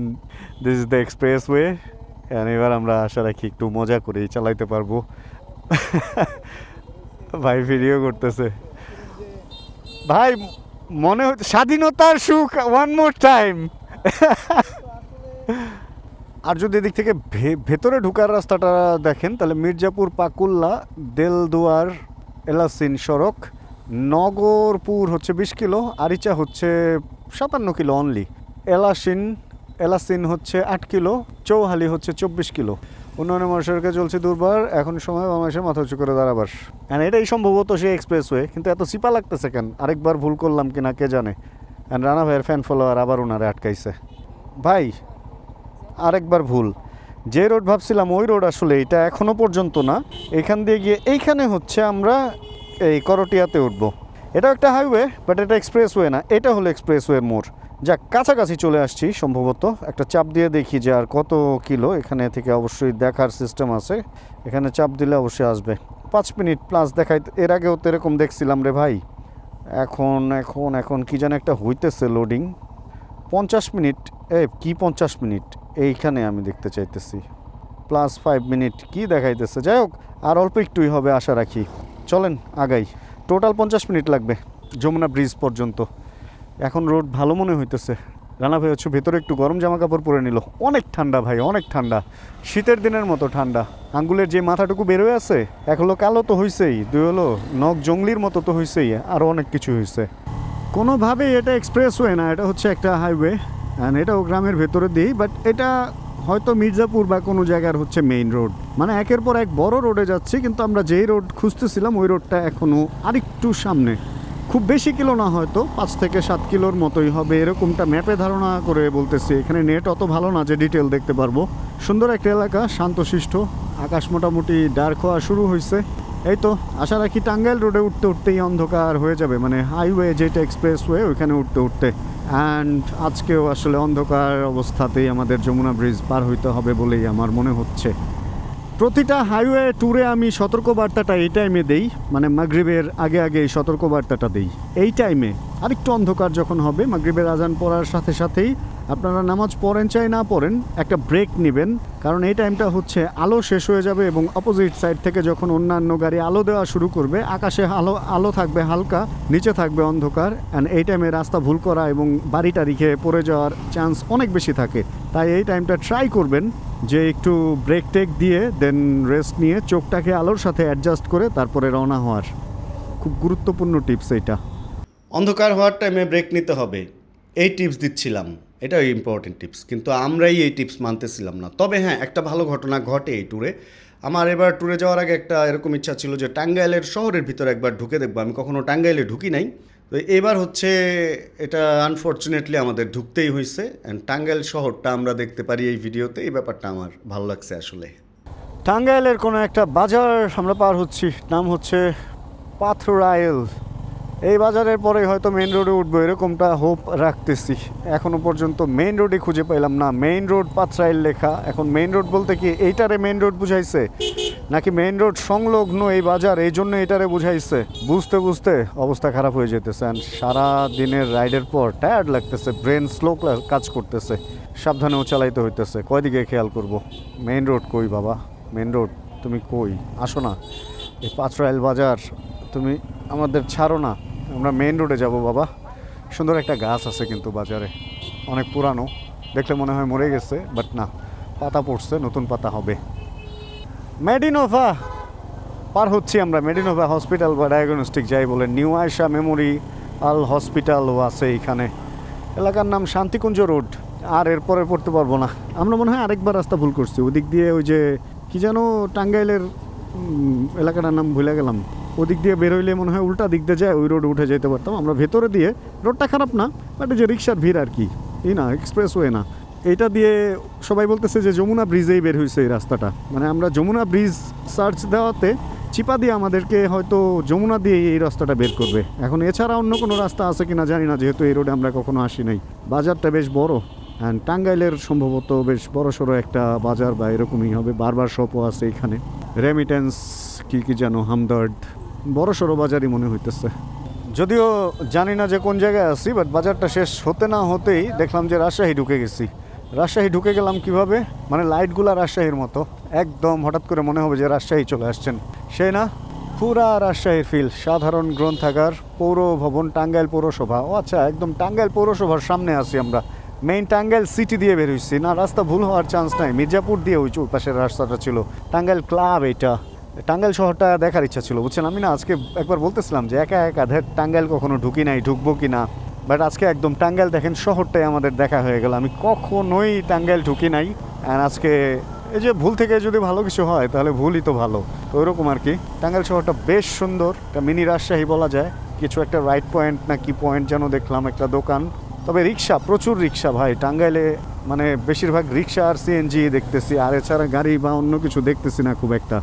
this is the express way. And এবার আমরা আশা রাখি একটু মজা করেই চালাইতে পারবো। ভাই ভিডিও করতেছে ভাই, মনে হচ্ছে স্বাধীনতার সুখ ওয়ান মোর টাইম। আর যদি এদিক থেকে ভেতরে ঢুকার রাস্তাটা দেখেন তাহলে মির্জাপুর পাকুল্লা দেলদুয়ার এলাসিন সড়ক, নগরপুর হচ্ছে 20 কিলো, আরিচা হচ্ছে 57 কিলো অনলি, এলাসিন হচ্ছে 8 কিলো, চৌহালি হচ্ছে 24 কিলো। উন্নয়নের মহাসড়কে চলছে দুর্বার, এখন সময় বাংলাদেশের মাথা উঁচু করে দাঁড়াবার। অ্যান্ড এটাই সম্ভবত সেই এক্সপ্রেসওয়ে, কিন্তু এত চিপা লাগতেছে কেন? আরেকবার ভুল করলাম কিনা কে জানে। অ্যান্ড রানা ভাইয়ের ফ্যান ফলোয়ার আবার ওনারে আটকাইছে। ভাই আরেকবার ভুল, যে রোড ভাবছিলাম ওই রোড আসলে এটা এখনও পর্যন্ত না। এখান দিয়ে গিয়ে এইখানে হচ্ছে আমরা এই করটিয়াতে উঠবো। এটাও একটা হাইওয়ে, বাট এটা এক্সপ্রেসওয়ে না, এটা হলো এক্সপ্রেসওয়ের মোড়। যাক, কাছাকাছি চলে আসছি সম্ভবত। একটা চাপ দিয়ে দেখি যে আর কত কিলো। এখানে থেকে অবশ্যই দেখার সিস্টেম আছে, এখানে চাপ দিলে অবশ্যই আসবে। 5 মিনিট প্লাস দেখাই, এর আগেও তো এরকম দেখছিলাম রে ভাই। এখন এখন এখন কি যেন একটা হইতেছে লোডিং। 50 মিনিট, কি 50 মিনিট এইখানে আমি দেখতে চাইতেছি, প্লাস 5 মিনিট কি দেখাইতেছে। যাই হোক, আর অল্প একটুই হবে আশা রাখি। চলেন আগাই। টোটাল 50 মিনিট লাগবে যমুনা ব্রিজ পর্যন্ত। এখন রোড ভালো মনে হইতেছে। রানা ভাই হচ্ছে ভেতরে একটু গরম জামা কাপড় পরে নিল। অনেক ঠান্ডা ভাই, অনেক ঠান্ডা, শীতের দিনের মতো ঠান্ডা। আঙ্গুলের যে মাথাটুকু বেরোয় আছে, এক হলো কালো তো হইছেই, দুই হলো নখ জঙ্গলির মতো তো হইছেই, আরও অনেক কিছু হয়েছে। কোনোভাবেই এটা এক্সপ্রেসওয়ে না, এটা হচ্ছে একটা হাইওয়ে। অ্যান্ড এটাও গ্রামের ভেতরে দিয়েই, বাট এটা হয়তো মির্জাপুর বা কোনো জায়গার হচ্ছে মেইন রোড। মানে একের পর এক বড় রোডে যাচ্ছি, কিন্তু আমরা যেই রোড খুঁজতেছিলাম ওই রোডটা এখনও আরেকটু সামনে। খুব বেশি কিলো না, হয়তো 5 থেকে 7 কিলোর মতোই হবে, এরকমটা ম্যাপে ধারণা করে বলতেছি। এখানে নেট অত ভালো না যে ডিটেল দেখতে পারবো। সুন্দর একটা এলাকা, শান্তশিষ্ট, আকাশ মোটামুটি ডার্ক হওয়া শুরু হয়েছে। এই তো আশা রাখি টাঙ্গাইল রোডে উঠতে উঠতেই অন্ধকার হয়ে যাবে, মানে হাইওয়ে যেটা এক্সপ্রেসওয়ে ওইখানে উঠতে উঠতে। অ্যান্ড আজকেও আসলে অন্ধকার অবস্থাতেই আমাদের যমুনা ব্রিজ পার হইতে হবে বলেই আমার মনে হচ্ছে। প্রতিটা হাইওয়ে ট্যুরে আমি সতর্কবার্তাটা এই টাইমে দেই, মানে মাগরিবের আগে আগে এই সতর্কবার্তাটা দেই। এই টাইমে আরেকটু অন্ধকার যখন হবে, মাগরিবের আজান পড়ার সাথে সাথেই আপনারা নামাজ পড়েন চাই না পড়েন, একটা ব্রেক নেবেন। কারণ এই টাইমটা হচ্ছে আলো শেষ হয়ে যাবে এবং অপোজিট সাইড থেকে যখন অন্যান্য গাড়ি আলো দেওয়া শুরু করবে, আকাশে আলো থাকবে হালকা, নিচে থাকবে অন্ধকার। অ্যান্ড এই টাইমে রাস্তা ভুল করা এবং বাড়িটা রেখে পড়ে যাওয়ার চান্স অনেক বেশি থাকে। তাই এই টাইমটা ট্রাই করবেন যে একটু ব্রেক টেক দিয়ে দেন রেস্ট নিয়ে চোখটাকে আলোর সাথে অ্যাডজাস্ট করে তারপরে রওনা হওয়ার। খুব গুরুত্বপূর্ণ টিপস এইটা। অন্ধকার হওয়ার টাইমে ব্রেক নিতে হবে, এই টিপস দিচ্ছিলাম, এটাও ইম্পর্টেন্ট টিপস, কিন্তু আমরাই এই টিপস মানতেছিলাম না। তবে হ্যাঁ, একটা ভালো ঘটনা ঘটে এই ট্যুরে। আমার এবার ট্যুরে যাওয়ার আগে একটা এরকম ইচ্ছা ছিল যে টাঙ্গাইলের শহরের ভিতরে একবার ঢুকে দেখবো। আমি কখনো টাঙ্গাইলে ঢুকি নাই, তো এবার হচ্ছে এটা আনফর্চুনেটলি আমাদের ঢুকতেই হয়েছে। অ্যান্ড টাঙ্গাইল শহরটা আমরা দেখতে পারি এই ভিডিওতে, এই ব্যাপারটা আমার ভালো লাগছে আসলে। টাঙ্গাইলের কোনো একটা বাজার আমরা পার হচ্ছি, নাম হচ্ছে পাথরাইল। এই বাজারের পরে হয়তো মেইন রোডে উঠবো এরকমটা হোপ রাখতেছি। এখনও পর্যন্ত মেইন রোডে খুঁজে পাইলাম না। মেইন রোড পাথরাইল লেখা, এখন মেইন রোড বলতে কি এইটারে মেইন রোড বুঝাইছে নাকি মেইন রোড সংলগ্ন এই বাজার এই জন্য এটারে বুঝাইছে, বুঝতে বুঝতে অবস্থা খারাপ হয়ে যেতেছে। অ্যান্ড সারা দিনের রাইডের পর টায়ার্ড লাগতেছে, ব্রেন স্লো কাজ করতেছে, সাবধানেও চালাইতে হইতেছে। কয়দিকে খেয়াল করব? মেইন রোড কই বাবা? মেইন রোড তুমি কই? আসো না, এই পাথরাইল বাজার তুমি আমাদের ছাড়ো না, আমরা মেইন রোডে যাব বাবা। সুন্দর একটা গাছ আছে কিন্তু বাজারে, অনেক পুরানো, দেখলে মনে হয় মরে গেছে, বাট না, পাতা পড়ছে, নতুন পাতা হবে। মেডিনোভা পার হচ্ছি আমরা। মেডিনোভা হসপিটাল বা ডায়াগনস্টিক যাই বলে, নিউ আয়শা মেমোরিয়াল হসপিটালও আছে এইখানে। এলাকার নাম শান্তিকুঞ্জ রোড। আর এরপরে পড়তে পারবো না আমরা, মনে হয় আরেকবার রাস্তা ভুল করছি। ওদিক দিয়ে ওই যে কি যেন টাঙ্গাইলের এলাকাটার নাম ভুলে গেলাম, ওদিক দিয়ে বেরোইলে মনে হয় উল্টা দিক দিয়ে যায়, ওই রোডে উঠে যেতে পারতাম আমরা। ভেতরে দিয়ে রোডটা খারাপ না, বাট যে রিক্সার ভিড় আর কি, এই না এক্সপ্রেসওয়ে না। এইটা দিয়ে সবাই বলতেছে যে যমুনা ব্রিজেই বের হয়েছে এই রাস্তাটা। মানে আমরা যমুনা ব্রিজ সার্চ দেওয়াতে চিপা দিয়ে আমাদেরকে হয়তো যমুনা দিয়ে এই রাস্তাটা বের করবে। এখন এছাড়া অন্য কোনো রাস্তা আছে কিনা জানি না, যেহেতু এই রোডে আমরা কখনো আসি নাই। বাজারটা বেশ বড়, অ্যান্ড টাঙ্গাইলের সম্ভবত বেশ বড় সড়ো একটা বাজার বা এরকমই হবে। বারবার শপও আছে এখানে, রেমিটেন্স কি যেন, হামদর্দ, বড় সড়ো বাজারই মনে হইতেছে। যদিও জানি না যে কোন জায়গায় আছি, বাট বাজারটা শেষ হতে না হতেই দেখলাম যে রাজশাহী ঢুকে গেছি। রাজশাহী ঢুকে গেলাম কিভাবে, মানে লাইটগুলা রাজশাহীর মতো একদম, হঠাৎ করে মনে হবে যে রাজশাহী চলে আসছেন, সেই না? পুরা রাজশাহীর ফিল। সাধারণ গ্রন্থাগার, পৌর ভবন, টাঙ্গাইল পৌরসভা। ও আচ্ছা, একদম টাঙ্গাইল পৌরসভার সামনে আছি আমরা। মেইন টাঙ্গাইল সিটি দিয়ে বের হইছি না, রাস্তা ভুল হওয়ার চান্স নাই। মির্জাপুর দিয়ে ওই পাশের রাস্তাটা ছিল, টাঙ্গাইল ক্লাব। এইটা টাঙ্গাইল শহরটা দেখার ইচ্ছা ছিল, বুঝছেন? আমি না আজকে একবার বলতেছিলাম যে একা একা টাঙ্গাইল কখনো ঢুকি নাই, ঢুকবো কি না, বাট আজকে একদম টাঙ্গাইল দেখেন শহরটাই আমাদের দেখা হয়ে গেল। আমি কখনোই টাঙ্গাইল ঢুকি নাই, আর আজকে এই যে ভুল থেকে যদি ভালো কিছু হয় তাহলে ভুলই তো ভালো, তো ওইরকম আর কি। টাঙ্গাইল শহরটা বেশ সুন্দর, একটা মিনি রাজশাহী বলা যায়। কিছু একটা রাইট পয়েন্ট না কি পয়েন্ট যেন দেখলাম, একটা দোকান। তবে রিক্সা, প্রচুর রিক্সা ভাই টাঙ্গাইলে, মানে বেশিরভাগ রিক্সা আর সিএনজি দেখতেছি, আর এছাড়া গাড়ি বা অন্য কিছু দেখতেছি না খুব একটা।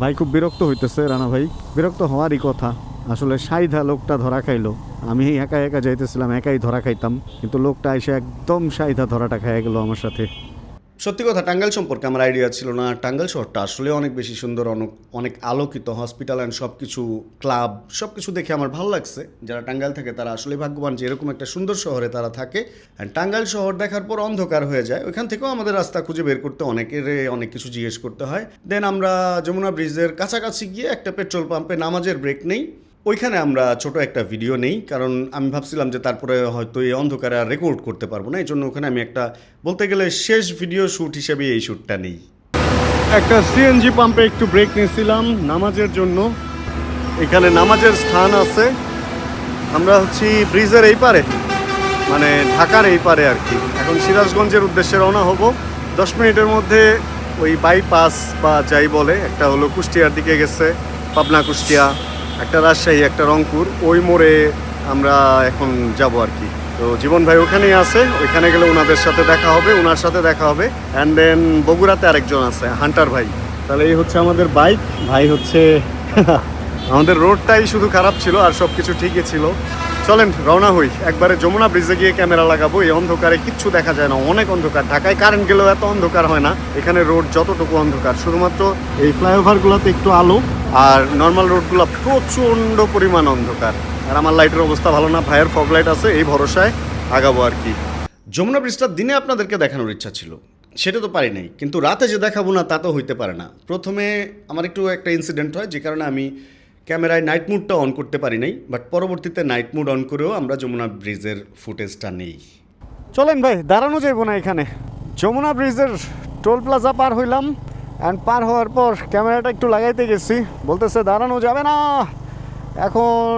ভাই খুব বিরক্ত হইতেছে রানা ভাই, বিরক্ত হওয়ারই কথা। আসলে সাইধা লোকটা ধরা খাইলো, আমি একা একা যাইতেছিলাম, একাই ধরা খাইতাম, কিন্তু লোকটা এসে একদম সাইধা ধরাটা খাইয়া গেল আমার সাথে। সত্যি কথা, টাঙ্গাইল সম্পর্কে আমার আইডিয়া ছিল না। টাঙ্গাইল শহরটা আসলে অনেক বেশি সুন্দর, অনেক আলোকিত, হসপিটাল অ্যান্ড সব কিছু, ক্লাব, সব কিছু দেখে আমার ভালো লাগছে। যারা টাঙ্গাইল থাকে তারা আসলে ভাগ্যবান যে এরকম একটা সুন্দর শহরে তারা থাকে। অ্যান্ড টাঙ্গাইল শহর দেখার পর অন্ধকার হয়ে যায়, ওইখান থেকেও আমাদের রাস্তা খুঁজে বের করতে অনেকের অনেক কিছু জিজ্ঞেস করতে হয়। দেন আমরা যমুনা ব্রিজের কাছাকাছি গিয়ে একটা পেট্রোল পাম্পে নামাজের ব্রেক নেই, ওইখানে আমরা ছোট একটা ভিডিও নেই, কারণ আমি ভাবছিলাম যে তারপরে হয়তো এই অন্ধকারে আর রেকর্ড করতে পারবো না, এই জন্য ওখানে আমি একটা, বলতে গেলে শেষ ভিডিও শ্যুট হিসেবে এই শ্যুটটা নেই। একটা সিএনজি পাম্পে একটু ব্রেক নিয়েছিলাম নামাজের জন্য। এখানে নামাজের স্থান আছে। আমরা হচ্ছি ব্রিজের এই পারে, মানে ঢাকার এই পারে আর কি। এখন সিরাজগঞ্জের উদ্দেশ্যে রওনা হব। 10 মিনিটের মধ্যে ওই বাইপাস বা যাই বলে, একটা হলো কুষ্টিয়ার দিকে গেছে, পাবনা কুষ্টিয়া, একটা রাজশাহী, একটা রংপুর, ওই মোড়ে আমরা এখন যাব আর কি। তো জীবন ভাই ওখানেই আছে, ওইখানে গেলে ওনাদের সাথে দেখা হবে, ওনার সাথে দেখা হবে। অ্যান্ড দেন বগুড়াতে আরেকজন আছে, হান্টার ভাই। তাহলে এই হচ্ছে আমাদের বাইক, ভাই হচ্ছে আমাদের রোডটাই শুধু খারাপ ছিল, আর সব কিছু ঠিকই ছিল। চলেন রওনা হই, একবারে যমুনা ব্রিজে গিয়ে ক্যামেরা লাগাবো। এই অন্ধকারে কিচ্ছু দেখা যায় না, অনেক অন্ধকার। ঢাকায় কারেন্ট গেলেও এত অন্ধকার হয় না, এখানে রোড যতটুকু অন্ধকার, শুধুমাত্র এই ফ্লাইওভারগুলোতে একটু আলো, আর নর্মাল রোডগুলো প্রচণ্ড পরিমাণ অন্ধকার। আর আমার লাইটের অবস্থা ভালো না, ভাইয়ের ফগ লাইট আছে, এই ভরসায় আগাবো আর কি। যমুনা ব্রিজটা দিনে আপনাদেরকে দেখানোর ইচ্ছা ছিল, সেটা তো পারি নাই, কিন্তু রাতে যে দেখাবো না তা তো হইতে পারে না। প্রথমে আমার একটু একটা ইনসিডেন্ট হয়, যে কারণে আমি ক্যামেরায় নাইট মুডটা অন করতে পারি নাই, বাট পরবর্তীতে নাইট মুড অন করেও আমরা যমুনা ব্রিজের ফুটেজটা নেই। চলেন ভাই, দাঁড়ানো যাইব না এখানে। যমুনা ব্রিজের টোল প্লাজা পার হইলাম, অ্যান্ড পার হওয়ার পর ক্যামেরাটা একটু লাগাইতে গেছি, বলতেছে দাঁড়ানো যাবে না। এখন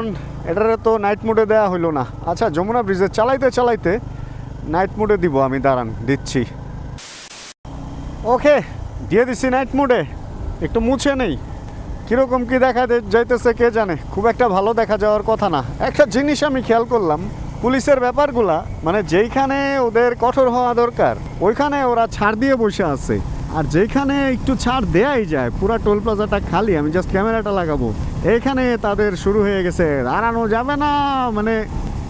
এটারে তো নাইট মুডে দেওয়া হইলো না। আচ্ছা, যমুনা ব্রিজে চালাইতে চালাইতে নাইট মুডে দিব, আমি দাঁড়ান দিচ্ছি। ওকে, দিয়ে দিচ্ছি নাইট মুডে। একটু মুছে নেই, কীরকম কী দেখা যাইতেছে কে জানে, খুব একটা ভালো দেখা যাওয়ার কথা না। একটা জিনিস আমি খেয়াল করলাম, পুলিশের ব্যাপারগুলা, মানে যেইখানে ওদের কঠোর হওয়া দরকার ওইখানে ওরা ছাড় দিয়ে বসে আছে, আর যেখানে একটু ছাড় দেয়াই যায়, পুরা টোল প্লাজাটা খালি, আমি জাস্ট ক্যামেরাটা লাগাবো, এইখানে তাদের শুরু হয়ে গেছে দাঁড়ানো যাবে না, মানে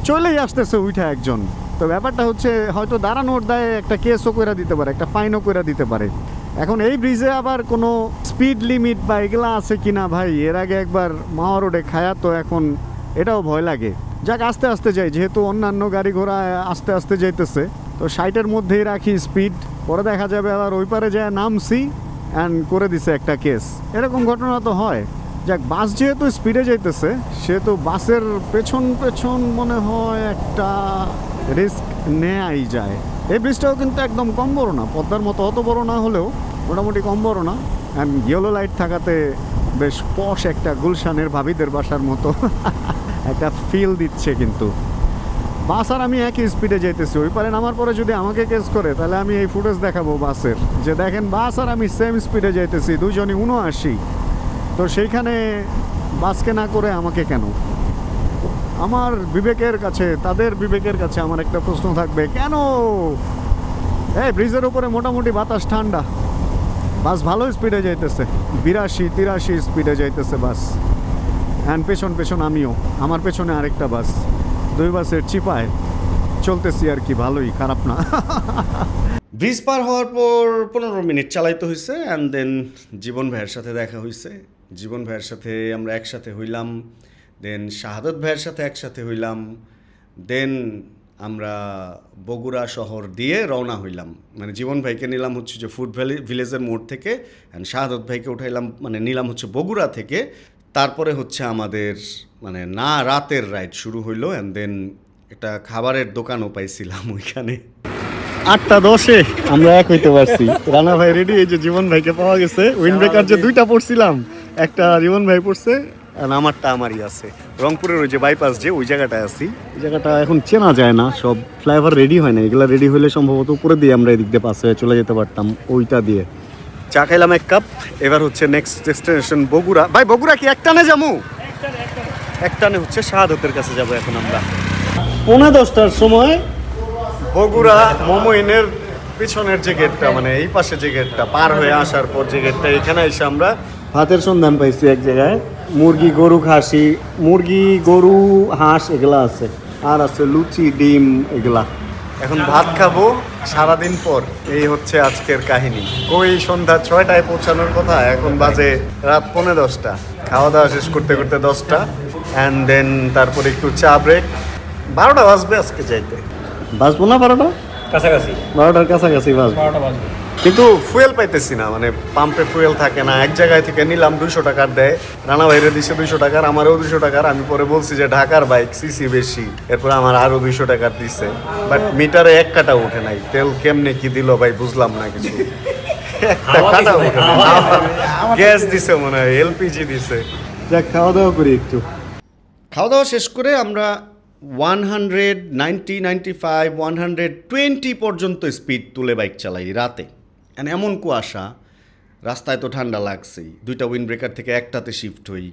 চলেই আসতেছে উঠা একজন। তো ব্যাপারটা হচ্ছে হয়তো দাঁড়ানোর দায়ে একটা কেসও করে দিতে পারে, একটা ফাইনও করে দিতে পারে। এখন এই ব্রিজে আবার কোনো স্পিড লিমিট বা এগুলা আছে কিনা ভাই, এর আগে একবার মাওয়া রোডে খায়া, তো এখন এটাও ভয় লাগে। যাক, আস্তে আস্তে যাই, যেহেতু অন্যান্য গাড়ি ঘোড়া আস্তে আস্তে যাইতেছে, তো 60-এর মধ্যেই রাখি স্পিড, পরে দেখা যাবে আবার ওই পারে যায় নামছি অ্যান্ড করে দিছে একটা কেস। এরকম ঘটনা তো হয়। যাক, বাস যেহেতু স্পিডে যাইতেছে, সেহেতু বাসের পেছন পেছন মনে হয় একটা রিস্ক নেয়াই যায়। এই ব্রিজটাও কিন্তু একদম কম বড় না, পদ্মার মতো অত বড় না হলেও মোটামুটি কম বড় না। অ্যান্ড ইয়েলো লাইট থাকাতে বেশ পশ একটা গুলশানের ভাবিদের বাসার মতো একটা ফিল দিচ্ছে। কিন্তু বাস আর আমি একই স্পিডে যাইতেছি, ওই পারে নামার পরে যদি আমাকে কেস করে তাহলে আমি এই ফুটেজ দেখাবো বাসের, যে দেখেন বাস আর আমি সেম স্পিডে যাইতেছি, দুজনই 79। তো সেইখানে বাসকে না করে আমাকে কেন? আমার বিবেকের কাছে, তাদের বিবেকের কাছে আমার একটা প্রশ্ন থাকবে, কেন? এই ব্রিজের উপরে মোটামুটি বাতাস ঠান্ডা, বাস ভালো স্পিডে যাইতেছে, 82-83 স্পিডে যাইতেছে বাস। অ্যান্ড পেছন পেছন আমিও, আমার পেছনে আরেকটা বাস, দুই বাসের চিপায় চলতেছি আর কি, ভালোই, খারাপ না। ব্রিজ পার হওয়ার পর 15 মিনিট চালাইতে হয়েছে, অ্যান্ড দেন জীবন ভাইয়ের সাথে দেখা হয়েছে। জীবন ভাইয়ের সাথে আমরা একসাথে হইলাম, দেন শাহাদত ভাইয়ের সাথে একসাথে হইলাম, দেন আমরা বগুড়া শহর দিয়ে রওনা হইলাম, মানে জীবন ভাইকে নিলাম হচ্ছে যে ফুড ভিলেজের মোড় থেকে, অ্যান্ড শাহাদত ভাইকে উঠাইলাম মানে নিলাম হচ্ছে বগুড়া থেকে। তারপরে হচ্ছে আমাদের মানে না রাতের রাইড শুরু হইলো, অ্যান্ড দেন একটা খাবারের দোকানও পাইছিলাম ওইখানে। 8:10 আমরা এক হইতে পারছি। রানা ভাই রেডি, এই যে জীবন ভাইকে পাওয়া গেছে। উইন্ড ব্রেকার যে 2টা পড়ছিলাম, একটা জীবন ভাই পড়ছে আর আমারটা আমারই আছে। রংপুরের ওই যে বাইপাস যে ওই জায়গাটায় আছি, ওই জায়গাটা এখন চেনা যায় না, সব ফ্লাইওভার রেডি হয় না। এগুলা রেডি হলে সম্ভবত উপরে দিয়ে আমরা এদিক দিয়ে পাস হয়ে চলে যেতে পারতাম ওইটা দিয়ে। চা খাইলাম 1 কাপ। এবার হচ্ছে নেক্সট ডেস্টিনেশন বগুড়া। ভাই বগুড়া কি একটানে যাবো? একটানে হচ্ছে শাহাদতের কাছে যাব এখন আমরা। 9:30টার সময় বগুড়া মোমোইনের পিছনের যে গেটটা, মানে এই পাশে যে গেটটা পার হয়ে আসার পর যে গেটটা, এখানে এসে আমরা ভাতের সন্ধান পাইছি এক জায়গায়। মুরগি, গরু, খাসি, মুরগি, গরু, হাঁস এগুলা আছে, আর আছে লুচি, ডিম এগুলা। এখন ভাত খাবো সারাদিন পর। এই হচ্ছে আজকের কাহিনী। ওই সন্ধ্যা 6টায় পৌঁছানোর কথা, এখন বাজে রাত 10:45। খাওয়া দাওয়া শেষ করতে করতে 10টা, অ্যান্ড দেন তারপরে একটু চা ব্রেক। 12টা বাজবে আজকে যাইতে। বাজবো না 12টা? কাছাকাছি 12টার কাছাকাছি বাজবে, 12টা বাজবে। কিন্তু ফুয়েল পাইতেছি না, মানে পাম্পে ফুয়েল থাকে না। এক জায়গায় থেকে নিলাম 200 টাকার দেয়, রানা ভাইরে দিছে 200 টাকার, আমারও 200 টাকার। আমি পরে বলছি যে ঢাকার বাইক সিসি বেশি, এরপর আমার আরো 200 টাকার দিছে, বাট মিটারে 1 কাটা ওঠে নাই। তেল কেমনে কি দিল ভাই বুঝলাম না কিছু, একটা কাটা ওঠে না। গ্যাস দিছে মনে হয়, এলপিজি দিছে। যাক, খাওয়া দাওয়া করি একটু। খাওয়া দাওয়া শেষ করে আমরা 190, 95, 120 পর্যন্ত স্পিড তুলে বাইক চালাই রাতে। এমন কুয়াশা, রাস্তায় তো ঠান্ডা লাগছেই। 2টা উইন্ড ব্রেকার থেকে একটাতে শিফট হই,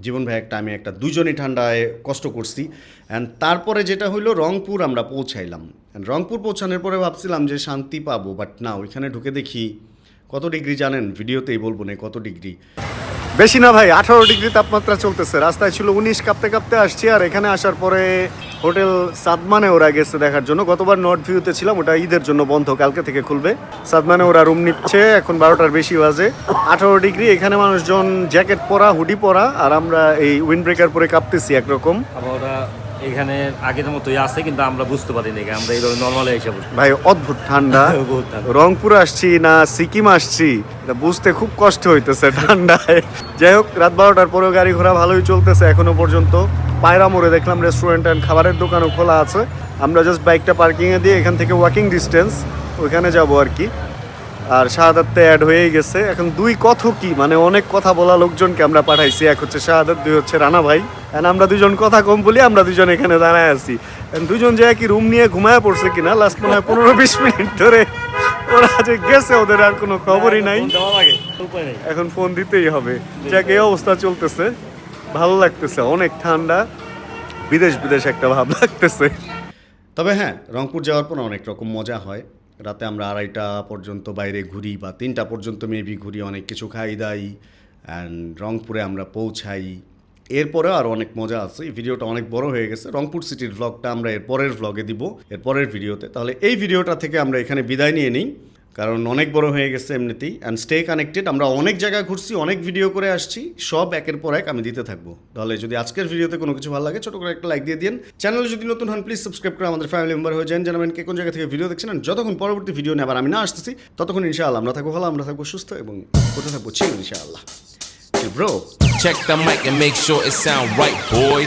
জীবন ভাই একটা, আমি একটা, দুজনই ঠান্ডায় কষ্ট করছি। অ্যান্ড তারপরে যেটা হইলো রংপুর আমরা পৌঁছাইলাম। রংপুর পৌঁছানোর পরে ভাবছিলাম যে শান্তি পাবো, বাট না, ওইখানে ঢুকে দেখি কত ডিগ্রি জানেন, ভিডিওতেই বলবো না কত ডিগ্রি। বেশি না ভাই, 18 ডিগ্রি তাপমাত্রা চলতেছে। রাস্তায় ছিল 19, কাঁপতে কাঁপতে আসছি। আর এখানে আসার পরে হোটেল সাদমানে ওরা গেছে দেখার জন্য। গতবার নর্থ ভিউতে ছিলাম, ওটা ঈদের জন্য বন্ধ, কালকে থেকে খুলবে। সাদমানে ওরা রুম নিচ্ছে, এখন 12টার বেশি বাজে। 18 ডিগ্রি, এখানে মানুষজন জ্যাকেট পরা, হুডি পরা, আর আমরা এই উইন্ড ব্রেকার পরে কাঁপতেছি একরকম। ওরা এখানে আগের মতোই আছে, কিন্তু আমরা বুঝতে পারি না, আমরা এইভাবে নর্মালি এসে ভাই অদ্ভুত ঠান্ডা। রংপুর আসছি না সিকিম আসছি, এটা বুঝতে খুব কষ্ট হইতেছে ঠান্ডায়। যাই হোক, রাত 12টার পরেও গাড়ি ঘোড়া ভালোই চলতেছে এখনো পর্যন্ত। পায়রা মোড়ে দেখলাম রেস্টুরেন্ট অ্যান্ড খাবারের দোকানও খোলা আছে। আমরা জাস্ট বাইকটা পার্কিংয়ে দিয়ে এখান থেকে ওয়াকিং ডিস্টেন্স ওইখানে যাবো আর কি। আর শাহাদাতে অ্যাড হয়েই গেছে। এখন 2 কথকি, মানে অনেক কথা বলা লোকজনকে আমরা পাঠাইছি। এক হচ্ছে শাহাদাত, 2 হচ্ছে রানা ভাই। আমরা 2জন কথা কম বলি, আমরা 2জন এখানে দাঁড়ায় আছি। 2জন যে কি রুম নিয়ে ঘুমায় পড়ছে কিনা, লাস্ট মনে হয় 15-20 মিনিট ধরে ওরা যে গেছে, ওদের আর কোনো খবরই নাই। এখন ফোন দিতেই হবে। যাক, এই অবস্থা চলতেছে, ভালো লাগতেছে, অনেক ঠান্ডা, বিদেশ বিদেশ একটা ভাব লাগতেছে। তবে হ্যাঁ, রংপুর যাওয়ার পর অনেক রকম মজা হয়। রাতে আমরা 2:30 পর্যন্ত বাইরে ঘুরি, বা 3টা পর্যন্ত মেবি ঘুরি, অনেক কিছু খাই দাই, অ্যান্ড রংপুরে আমরা পৌঁছাই। এরপরেও আরও অনেক মজা আছে। এই ভিডিওটা অনেক বড় হয়ে গেছে। রংপুর সিটির ভ্লগটা আমরা এর পরের ভ্লগে দিব, এর পরের ভিডিওতে। তাহলে এই ভিডিওটা থেকে আমরা এখানে বিদায় নিয়ে নিই, কারণ অনেক বড় হয়ে গেছে এমনিতেই। অ্যান্ড স্টে কানেক্টেড, আমরা অনেক জায়গায় ঘুরছি, অনেক ভিডিও করে আসছি, সব একের পর এক আমি দিতে থাকবো। তাহলে যদি আজকের ভিডিওতে কোনো কিছু ভালো লাগে, ছোট করে একটা লাইক দিয়ে দিন। চ্যানেলে যদি নতুন হন প্লিজ সাবস্ক্রাইব করে আমাদের ফ্যামিলি মেম্বার হয়ে যান। জানাবেন কে কোন জায়গা থেকে ভিডিও দেখছেন। যতক্ষণ পরবর্তী ভিডিও নিয়ে আবার আমি না আসতেছি, ততক্ষণ ইনশাআল্লাহ আমরা থাকবো ভালো, আমরা থাকবো সুস্থ, এবং কোথায় থাকবো চিল ইনশাআল্লাহ। Bro, check the mic and make sure it sound right, boys.